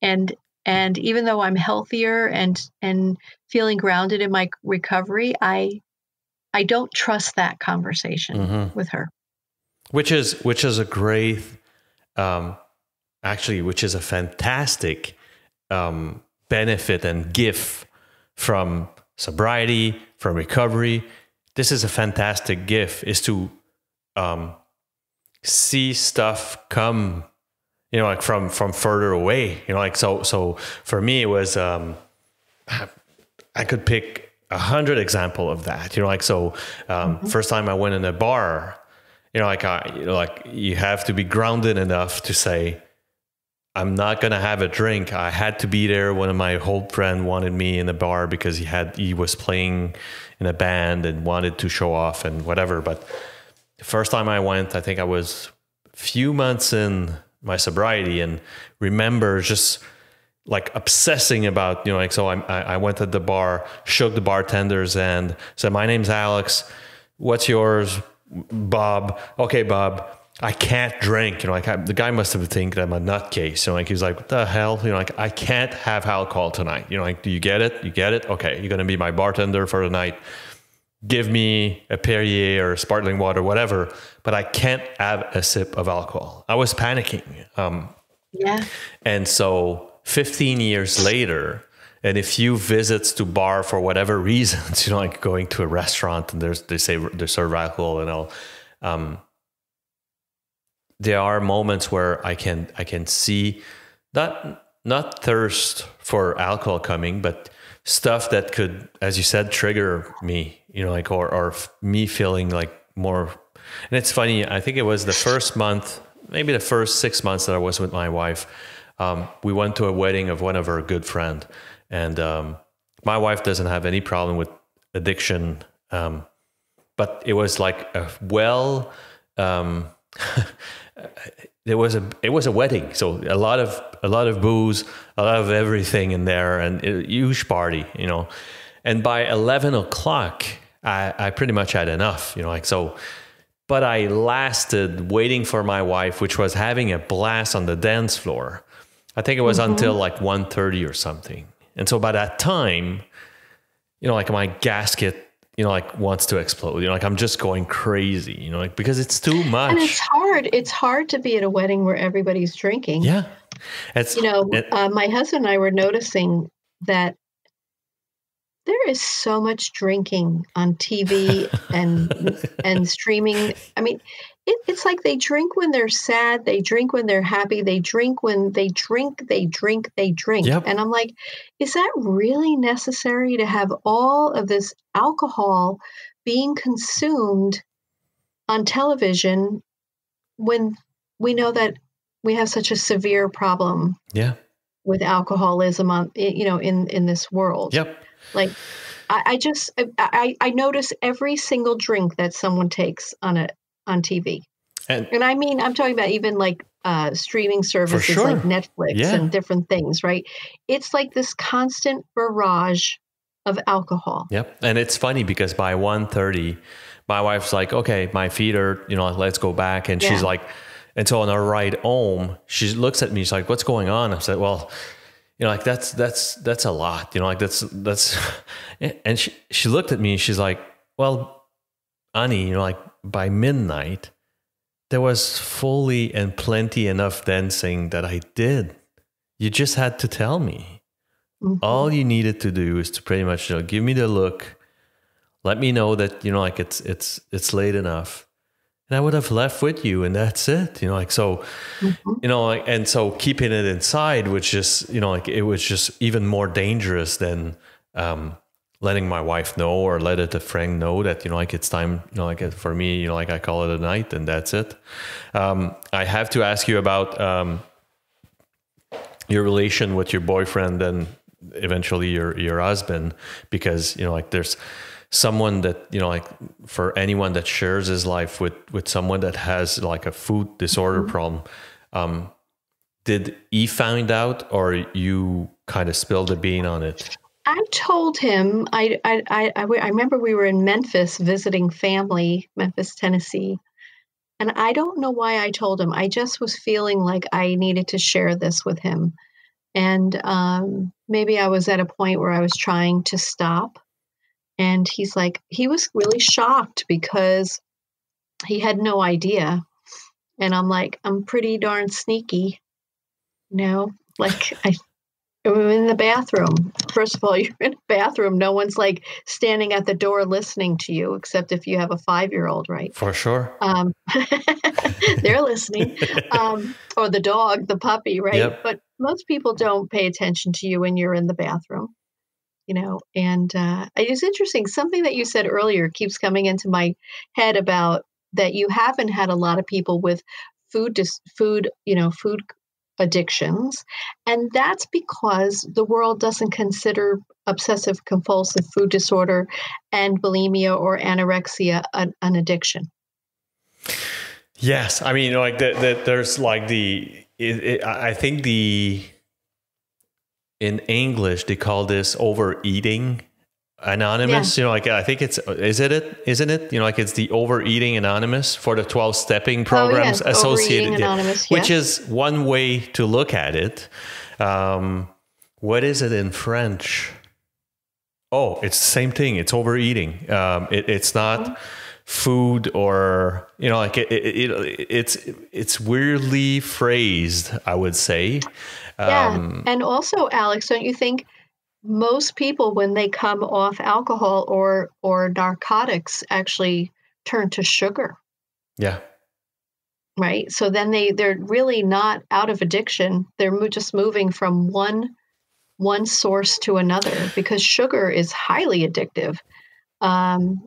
And even though I'm healthier and feeling grounded in my recovery, I don't trust that conversation with her. Which is a great, which is a fantastic benefit and gift from sobriety, from recovery. This is a fantastic gift, is to see stuff come, from further away, so for me, it was, I could pick 100 example of that, first time I went in a bar, you have to be grounded enough to say, I'm not going to have a drink. I had to be there. One of my old friend wanted me in the bar because he was playing in a band and wanted to show off and whatever. But the first time I went, I think I was a few months in my sobriety, and remember just like obsessing about, like, so I went at the bar, shook the bartender's hand, said, "My name's Alex. What's yours?" "Bob." "Okay, Bob, I can't drink." The guy must have thinking I'm a nutcase. He was like, "What the hell?" "I can't have alcohol tonight." "Do you get it? You get it? Okay, you're going to be my bartender for the night. Give me a Perrier or sparkling water, whatever, but I can't have a sip of alcohol." I was panicking. Yeah. And so 15 years later, and a few visits to bar for whatever reasons, like going to a restaurant and they say they serve alcohol and all. There are moments where I can see not thirst for alcohol coming, but stuff that could, as you said, trigger me, or me feeling like more. And it's funny, I think it was the first month, maybe the first 6 months that I was with my wife. We went to a wedding of one of her good friend, and my wife doesn't have any problem with addiction, but it was like it was a wedding, so a lot of booze, a lot of everything in there, and a huge party, And by 11 o'clock, I pretty much had enough, so. But I lasted waiting for my wife, which was having a blast on the dance floor. I think it was until like 1:30 or something. And so by that time, my gasket, wants to explode. I'm just going crazy, because it's too much. And it's hard. It's hard to be at a wedding where everybody's drinking. Yeah. My husband and I were noticing that there is so much drinking on TV and streaming. I mean, it's like they drink when they're sad. They drink when they're happy. They drink when they drink. Yep. And I'm like, is that really necessary to have all of this alcohol being consumed on television when we know that we have such a severe problem with alcoholism in this world? Yep. Like, I notice every single drink that someone takes on TV. And I mean, I'm talking about even like streaming services like Netflix and different things, right? It's like this constant barrage of alcohol. Yep. And it's funny because by 1:30, my wife's like, "Okay, my feet are, let's go back." And she's like, and so on our ride home, she looks at me, she's like, "What's going on?" I said, "Well, that's a lot, that's," and she looked at me, she's like, "Well, honey, by midnight, there was fully and plenty enough dancing that I did. You just had to tell me. Mm-hmm. All you needed to do is to pretty much, give me the look, let me know that, it's late enough. And I would have left with you, and that's it, so, and so keeping it inside, which is, it was just even more dangerous than letting my wife know or let a friend know that, it's time, for me, I call it a night and that's it. I have to ask you about your relation with your boyfriend and eventually your husband, because, there's someone that, for anyone that shares his life with someone that has like a food disorder problem, did he find out or you kind of spilled the bean on it? I told him, I remember we were in Memphis visiting family, Memphis, Tennessee. And I don't know why I told him. I just was feeling like I needed to share this with him. And maybe I was at a point where I was trying to stop. And he's like, he was really shocked because he had no idea. And I'm like, I'm pretty darn sneaky. Like I'm in the bathroom. First of all, you're in a bathroom. No one's like standing at the door listening to you, except if you have a 5-year-old, right? For sure. They're listening. Or the dog, the puppy, right? Yep. But most people don't pay attention to you when you're in the bathroom. And it's interesting. Something that you said earlier keeps coming into my head about that you haven't had a lot of people with food addictions. And that's because the world doesn't consider obsessive compulsive food disorder and bulimia or anorexia an addiction. Yes, I mean, like there's like I think in English they call this overeating anonymous. Yeah. Like I think isn't it? Like it's the overeating anonymous for the 12 stepping Oh, programs yes. Overeating associated, Anonymous, which yes. is one way to look at it. What is it in French? Oh, it's the same thing. It's overeating. It's not food, or like it's weirdly phrased, I would say. Yeah. And also, Alex, don't you think most people, when they come off alcohol or narcotics, actually turn to sugar, Yeah. right? So then they're really not out of addiction. They're just moving from one source to another, because sugar is highly addictive. And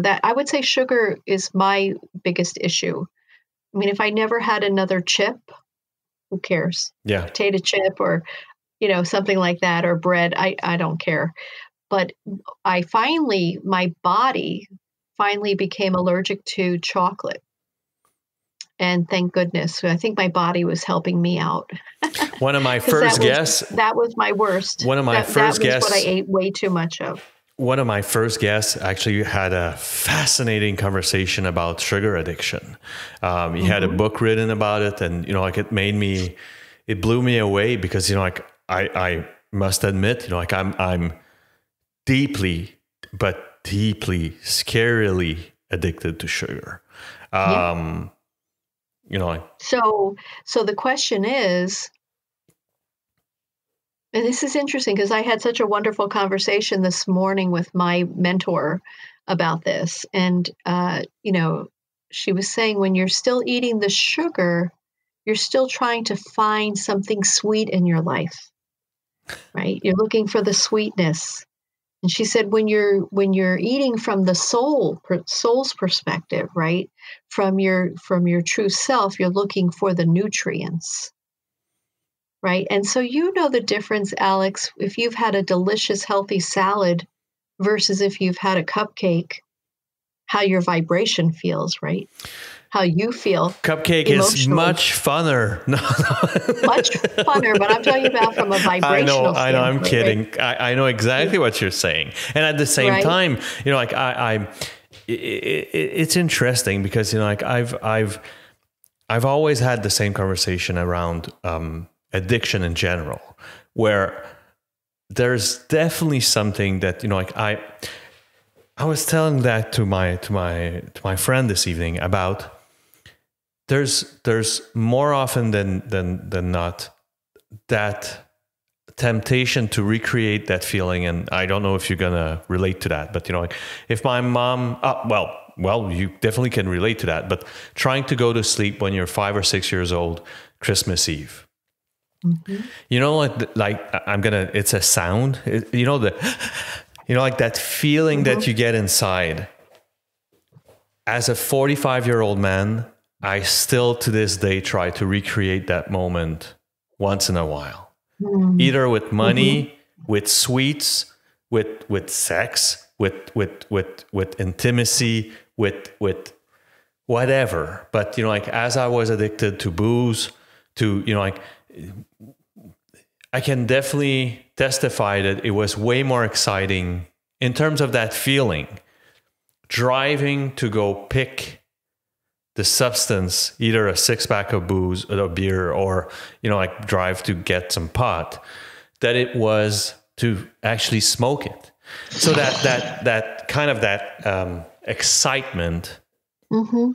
that I would say sugar is my biggest issue. I mean, if I never had another chip, who cares? Yeah. Potato chip or something like that, or bread. I don't care. But my body finally became allergic to chocolate. And thank goodness. I think my body was helping me out. One of my first guests. That was my worst. One of my first guests. That was guests. what I ate way too much of. One of my first guests actually had a fascinating conversation about sugar addiction. He had a book written about it, and like it blew me away, because like I must admit, like I'm deeply, scarily addicted to sugar. Yeah. So the question is, and this is interesting because I had such a wonderful conversation this morning with my mentor about this. And, she was saying, when you're still eating the sugar, you're still trying to find something sweet in your life, right? You're looking for the sweetness. And she said, when you're eating from the soul's perspective, right? From your true self, you're looking for the nutrients. Right. And so the difference, Alex, if you've had a delicious, healthy salad versus if you've had a cupcake, how your vibration feels, right? How you feel. Cupcake is much funner. Much funner, but I'm talking about from a vibrational standpoint. I know, I'm kidding. Right? I know exactly what you're saying. And at the same time, like it's interesting because, like I've always had the same conversation around addiction in general, where there's definitely something that, like I was telling that to my friend this evening about there's more often than not that temptation to recreate that feeling. And I don't know if you're gonna relate to that, but like if my mom, well, you definitely can relate to that, but trying to go to sleep when you're 5 or 6 years old, Christmas Eve. Mm-hmm. Like it's a sound, like that feeling that you get inside. As a 45-year-old man, I still to this day try to recreate that moment once in a while, either with money, with sweets, with sex, with intimacy, with whatever. But, like as I was addicted to booze, to, like, I can definitely testify that it was way more exciting in terms of that feeling, driving to go pick the substance, either a 6-pack of booze or a beer, or, like drive to get some pot, that it was to actually smoke it. So that kind of that excitement. Mm-hmm.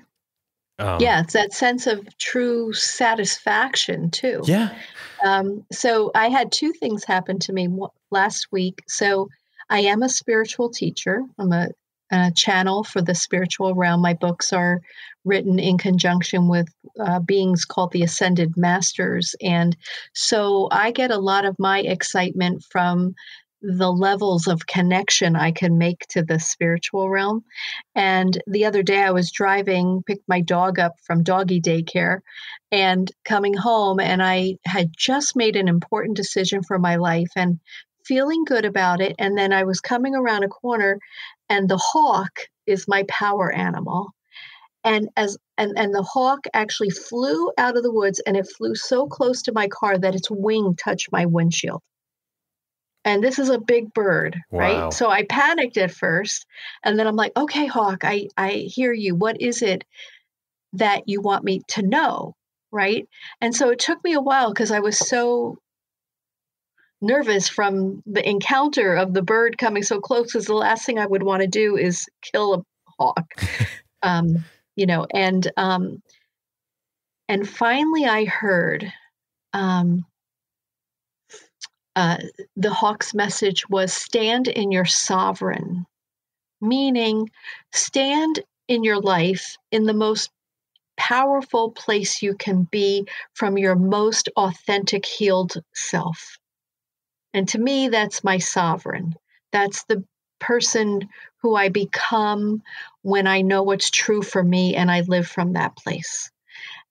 It's that sense of true satisfaction too. Yeah. So I had two things happen to me last week. So I am a spiritual teacher. I'm a channel for the spiritual realm. My books are written in conjunction with beings called the Ascended Masters. And so I get a lot of my excitement from the levels of connection I can make to the spiritual realm. And the other day I was driving, picked my dog up from doggy daycare and coming home, and I had just made an important decision for my life and feeling good about it. And then I was coming around a corner, and the hawk is my power animal. And the hawk actually flew out of the woods, and it flew so close to my car that its wing touched my windshield. And this is a big bird, right? Wow. So I panicked at first, and then I'm like, okay, hawk, I hear you. What is it that you want me to know? Right. And so it took me a while because I was so nervous from the encounter of the bird coming so close, because the last thing I would want to do is kill a hawk. Um, you know, and finally I heard um, uh, the hawk's message was stand in your sovereign, meaning stand in your life in the most powerful place you can be from your most authentic, healed self. And to me, that's my sovereign. That's the person who I become when I know what's true for me and I live from that place.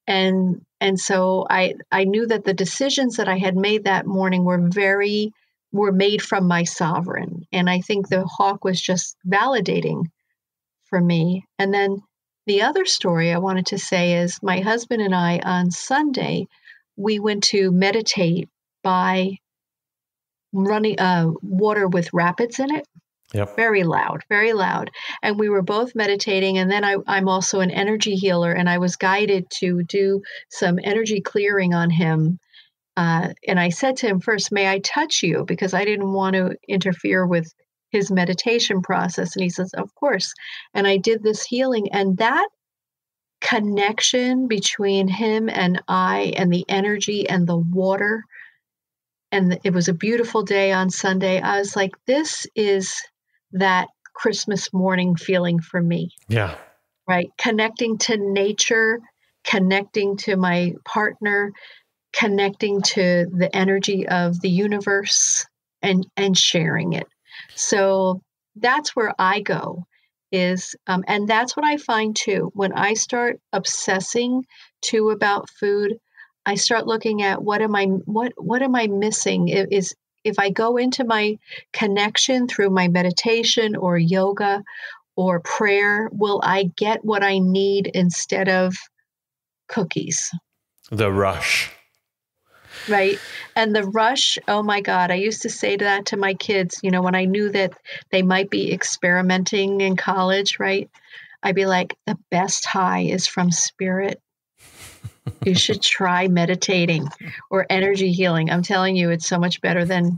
And so I knew that the decisions that I had made that morning were made from my sovereign. And I think the hawk was just validating for me. And then the other story I wanted to say is my husband and I on Sunday, we went to meditate by running water with rapids in it. Yep. Very loud, very loud. And we were both meditating. And then I'm also an energy healer, and I was guided to do some energy clearing on him. And I said to him first, may I touch you? Because I didn't want to interfere with his meditation process. And he says, of course. And I did this healing. And that connection between him and I, and the energy and the water, and it was a beautiful day on Sunday. I was like, this is that Christmas morning feeling for me, Yeah. right? Connecting to nature, connecting to my partner, connecting to the energy of the universe, and sharing it. So that's where I go is, and that's what I find too. When I start obsessing too about food, I start looking at what am I missing? If I go into my connection through my meditation or yoga or prayer, will I get what I need instead of cookies? The rush. Right. And the rush, oh my God, I used to say that to my kids, when I knew that they might be experimenting in college, right? I'd be like, the best high is from spirit. You should try meditating or energy healing. I'm telling you, it's so much better than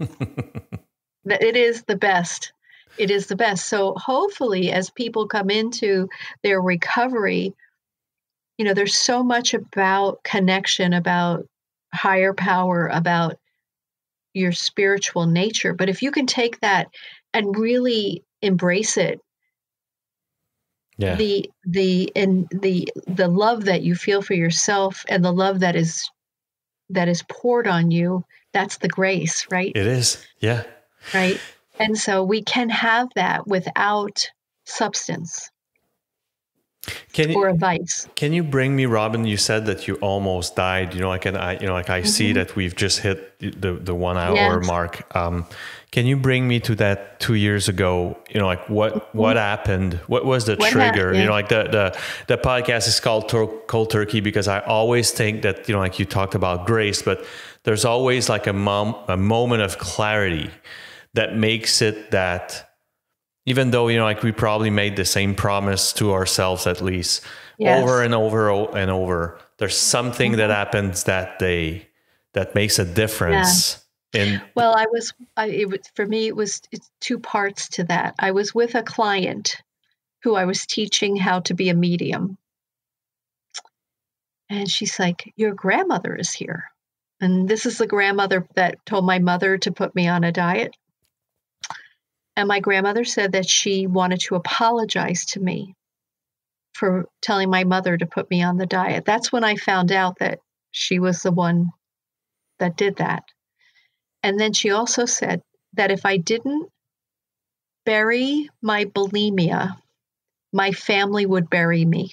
it is the best. It is the best. So hopefully, as people come into their recovery, there's so much about connection, about higher power, about your spiritual nature. But if you can take that and really embrace it, Yeah. the love that you feel for yourself and the love that is poured on you, that's the grace, right? It is. Yeah. Right. And so we can have that without substance or a vice. Can you bring me, Robin? You said that you almost died. I see that we've just hit the 1 hour Yes. mark. Can you bring me to that 2 years ago? What happened? What was the trigger? Yeah. The podcast is called Cold Turkey because I always think that you talked about grace, but there's always like a moment of clarity that makes it that. Even though, we probably made the same promise to ourselves, at least Yes. over and over and over, there's something that happens that day that makes a difference. Yeah. Well, for me, it's two parts to that. I was with a client who I was teaching how to be a medium. And she's like, your grandmother is here. And this is the grandmother that told my mother to put me on a diet. And my grandmother said that she wanted to apologize to me for telling my mother to put me on the diet. That's when I found out that she was the one that did that. And then she also said that if I didn't bury my bulimia, my family would bury me.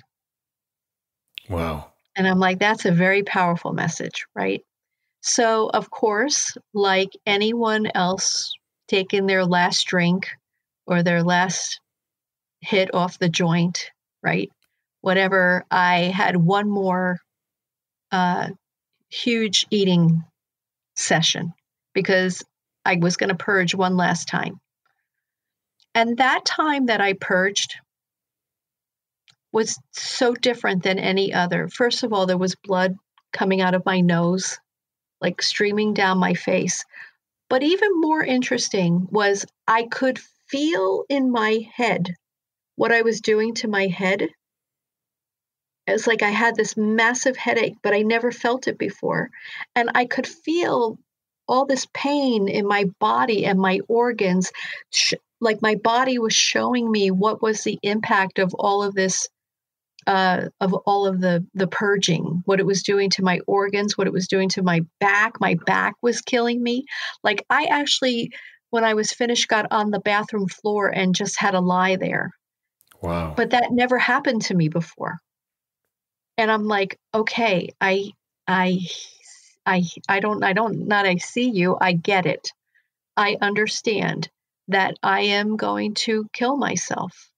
Wow. And I'm like, that's a very powerful message, right? So, of course, like anyone else taking their last drink or their last hit off the joint, right? Whatever, I had one more huge eating session because I was going to purge one last time. And that time that I purged was so different than any other. First of all, there was blood coming out of my nose, like streaming down my face. But even more interesting was I could feel in my head what I was doing to my head. It was like I had this massive headache, but I never felt it before. And I could feel all this pain in my body and my organs. Like my body was showing me what was the impact of all of this, of all of the purging, what it was doing to my organs, what it was doing to my back. My back was killing me. Like I actually, when I was finished, got on the bathroom floor and just had to lie there. Wow. But that never happened to me before. And I'm like, okay, I not I see you, I get it. I understand that I am going to kill myself.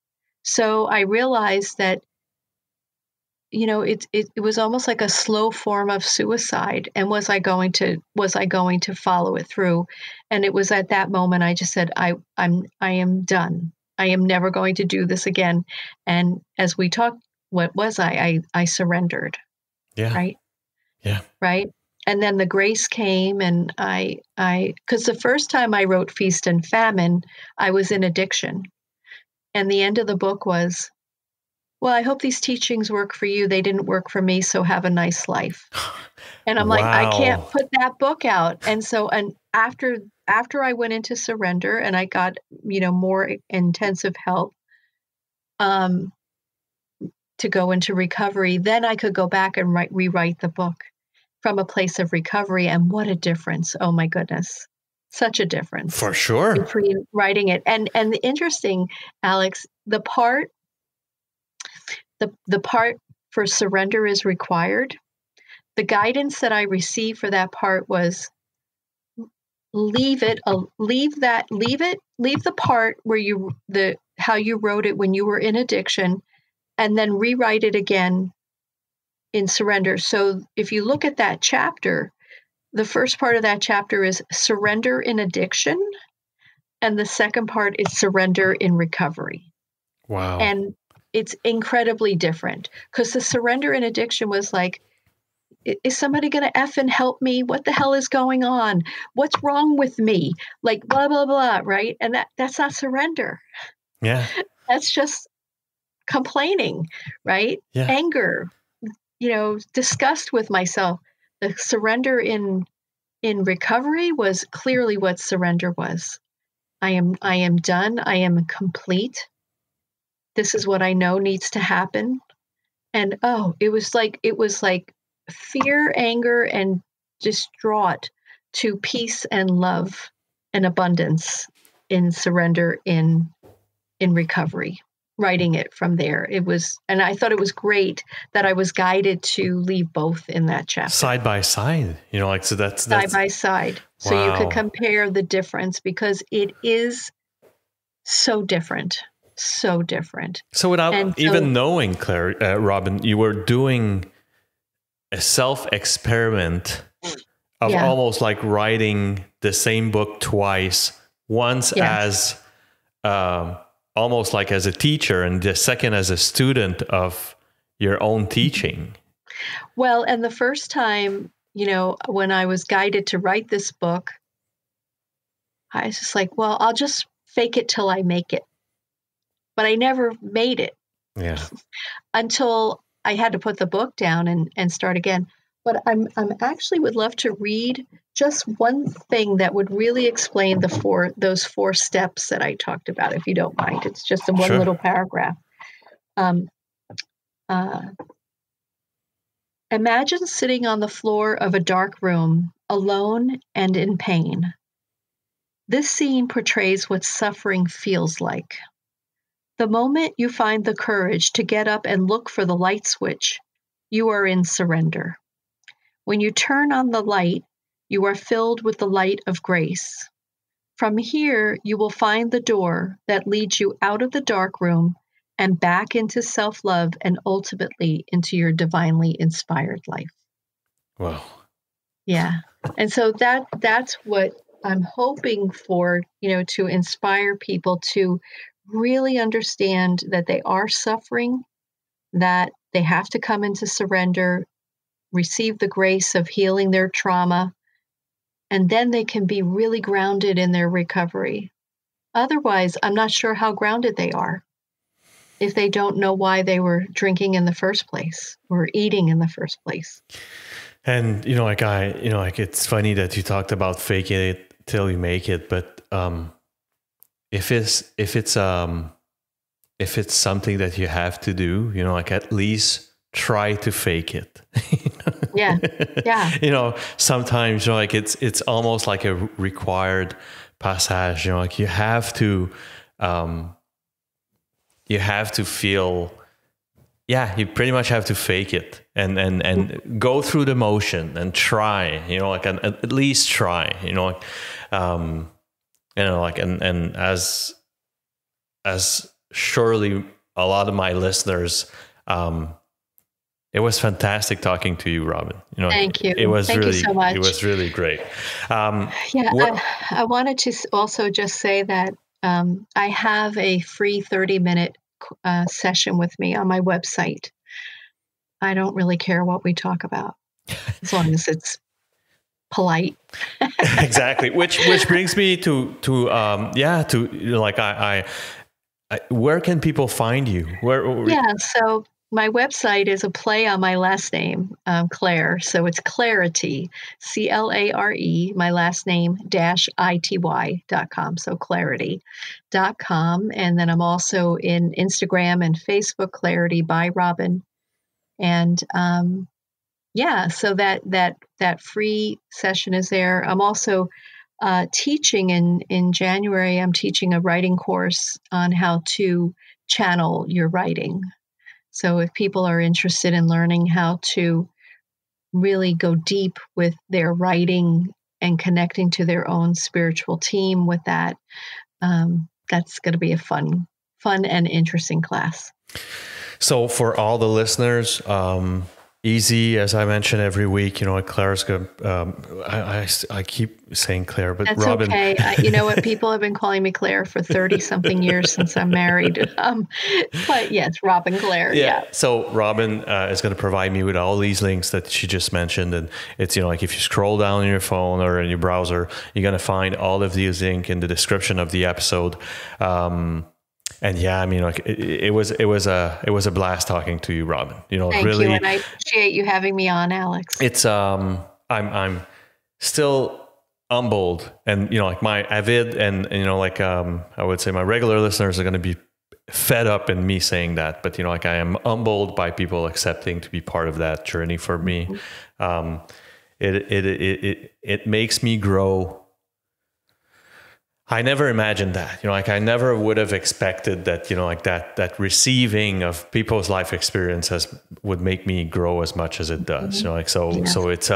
So I realized that, it was almost like a slow form of suicide. And was I going to follow it through? And it was at that moment I just said, I am done. I am never going to do this again. And as we talked, what was I surrendered. Yeah. Right. Yeah. Right. And then the grace came, and because the first time I wrote Feast and Famine, I was in addiction. And the end of the book was, well, I hope these teachings work for you. They didn't work for me, so have a nice life. And I'm like, I can't Wow. put that book out. And so, and after I went into surrender and I got, more intensive help, to go into recovery, then I could go back and rewrite the book from a place of recovery. And what a difference. Oh my goodness. Such a difference For sure. between writing it. And the interesting, Alex, the part for surrender is required. The guidance that I received for that part was leave the part where how you wrote it when you were in addiction, and then rewrite it again in surrender. So if you look at that chapter, the first part of that chapter is surrender in addiction, and the second part is surrender in recovery. Wow. And it's incredibly different because the surrender in addiction was like, is somebody going to effing help me? What the hell is going on? What's wrong with me? Like blah, blah, blah, right? And that's not surrender. Yeah. That's just complaining, right? Yeah. Anger, disgust with myself. The surrender in recovery was clearly what surrender was. I am done. I am complete. This is what I know needs to happen. And it was like fear, anger, and distraught to peace and love and abundance in surrender in recovery. Writing it from there. And I thought it was great that I was guided to leave both in that chapter. Side by side, so that's side by side. Wow. So you could compare the difference because it is so different. So different. So without even knowing, Claire, Robin, you were doing a self-experiment of almost like writing the same book twice, once as almost like as a teacher and the second as a student of your own teaching. Well, and the first time, when I was guided to write this book, I was just like, well, I'll just fake it till I make it. But I never made it. Yeah. Until I had to put the book down and start again. But I'm actually would love to read just one thing that would really explain those four steps that I talked about, if you don't mind. It's just in one little paragraph. Imagine sitting on the floor of a dark room, alone and in pain. This scene portrays what suffering feels like. The moment you find the courage to get up and look for the light switch, you are in surrender. When you turn on the light, you are filled with the light of grace. From here, you will find the door that leads you out of the dark room and back into self-love and ultimately into your divinely inspired life. Wow. Yeah. And so that's what I'm hoping for, to inspire people to really understand that they are suffering, that they have to come into surrender, receive the grace of healing their trauma, and then they can be really grounded in their recovery. Otherwise, I'm not sure how grounded they are if they don't know why they were drinking in the first place or eating in the first place. And, it's funny that you talked about faking it till you make it, but if it's something that you have to do, at least try to fake it. Yeah. Yeah. Sometimes, it's almost like a required passage, you have to feel, you pretty much have to fake it and go through the motion and try, and at least try, and as surely a lot of my listeners, it was fantastic talking to you, Robin. Thank you. It was Thank really, you so much. It was really great. I wanted to also just say that I have a free 30-minute session with me on my website. I don't really care what we talk about, as long as it's polite. Exactly. Which brings me to where can people find you? So my website is a play on my last name, Clare. So it's Clarity, CLARE, my last name -ity.com. So clarity.com. And then I'm also in Instagram and Facebook, Clarity by Robin. And so that free session is there. I'm also teaching in January. I'm teaching a writing course on how to channel your writing. So if people are interested in learning how to really go deep with their writing and connecting to their own spiritual team with that, that's going to be a fun and interesting class. So for all the listeners, easy, as I mentioned every week, Claire's good. I keep saying Claire, but that's Robin. Okay. You know what? People have been calling me Claire for 30 something years since I'm married. But yes, Robin Claire. Yeah. So Robin is going to provide me with all these links that she just mentioned. And it's, if you scroll down on your phone or in your browser, you're going to find all of these links in the description of the episode. And it was a blast talking to you, Robin. Thank really, you, and I appreciate you having me on, Alex. It's I'm still humbled, and my avid and I would say my regular listeners are going to be fed up in me saying that, but I am humbled by people accepting to be part of that journey for me. It makes me grow. I never imagined that, I never would have expected that, that receiving of people's life experiences would make me grow as much as it does, So it's,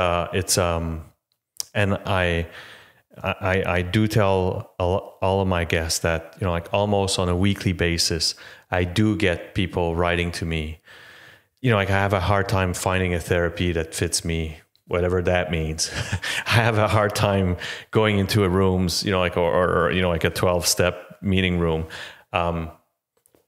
and I do tell all of my guests that, almost on a weekly basis, I do get people writing to me, I have a hard time finding a therapy that fits me, whatever that means. I have a hard time going into a rooms, or like a 12-step meeting room.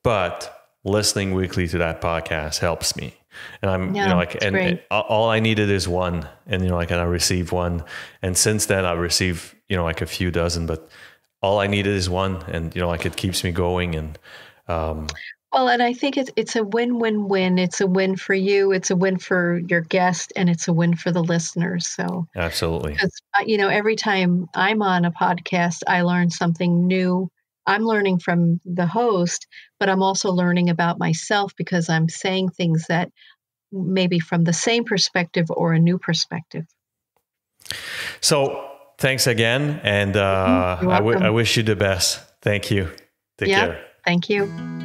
But listening weekly to that podcast helps me. And I'm, and all I needed is one, and, and I received one. And since then I received, a few dozen, but all I needed is one. And, it keeps me going. And, well, and I think it's a win-win-win. It's a win for you, it's a win for your guest, and it's a win for the listeners. So absolutely. Because, every time I'm on a podcast, I learn something new. I'm learning from the host, but I'm also learning about myself because I'm saying things that maybe from the same perspective or a new perspective. So thanks again. And You're I welcome. wish you the best. Thank you. Take care. Thank you.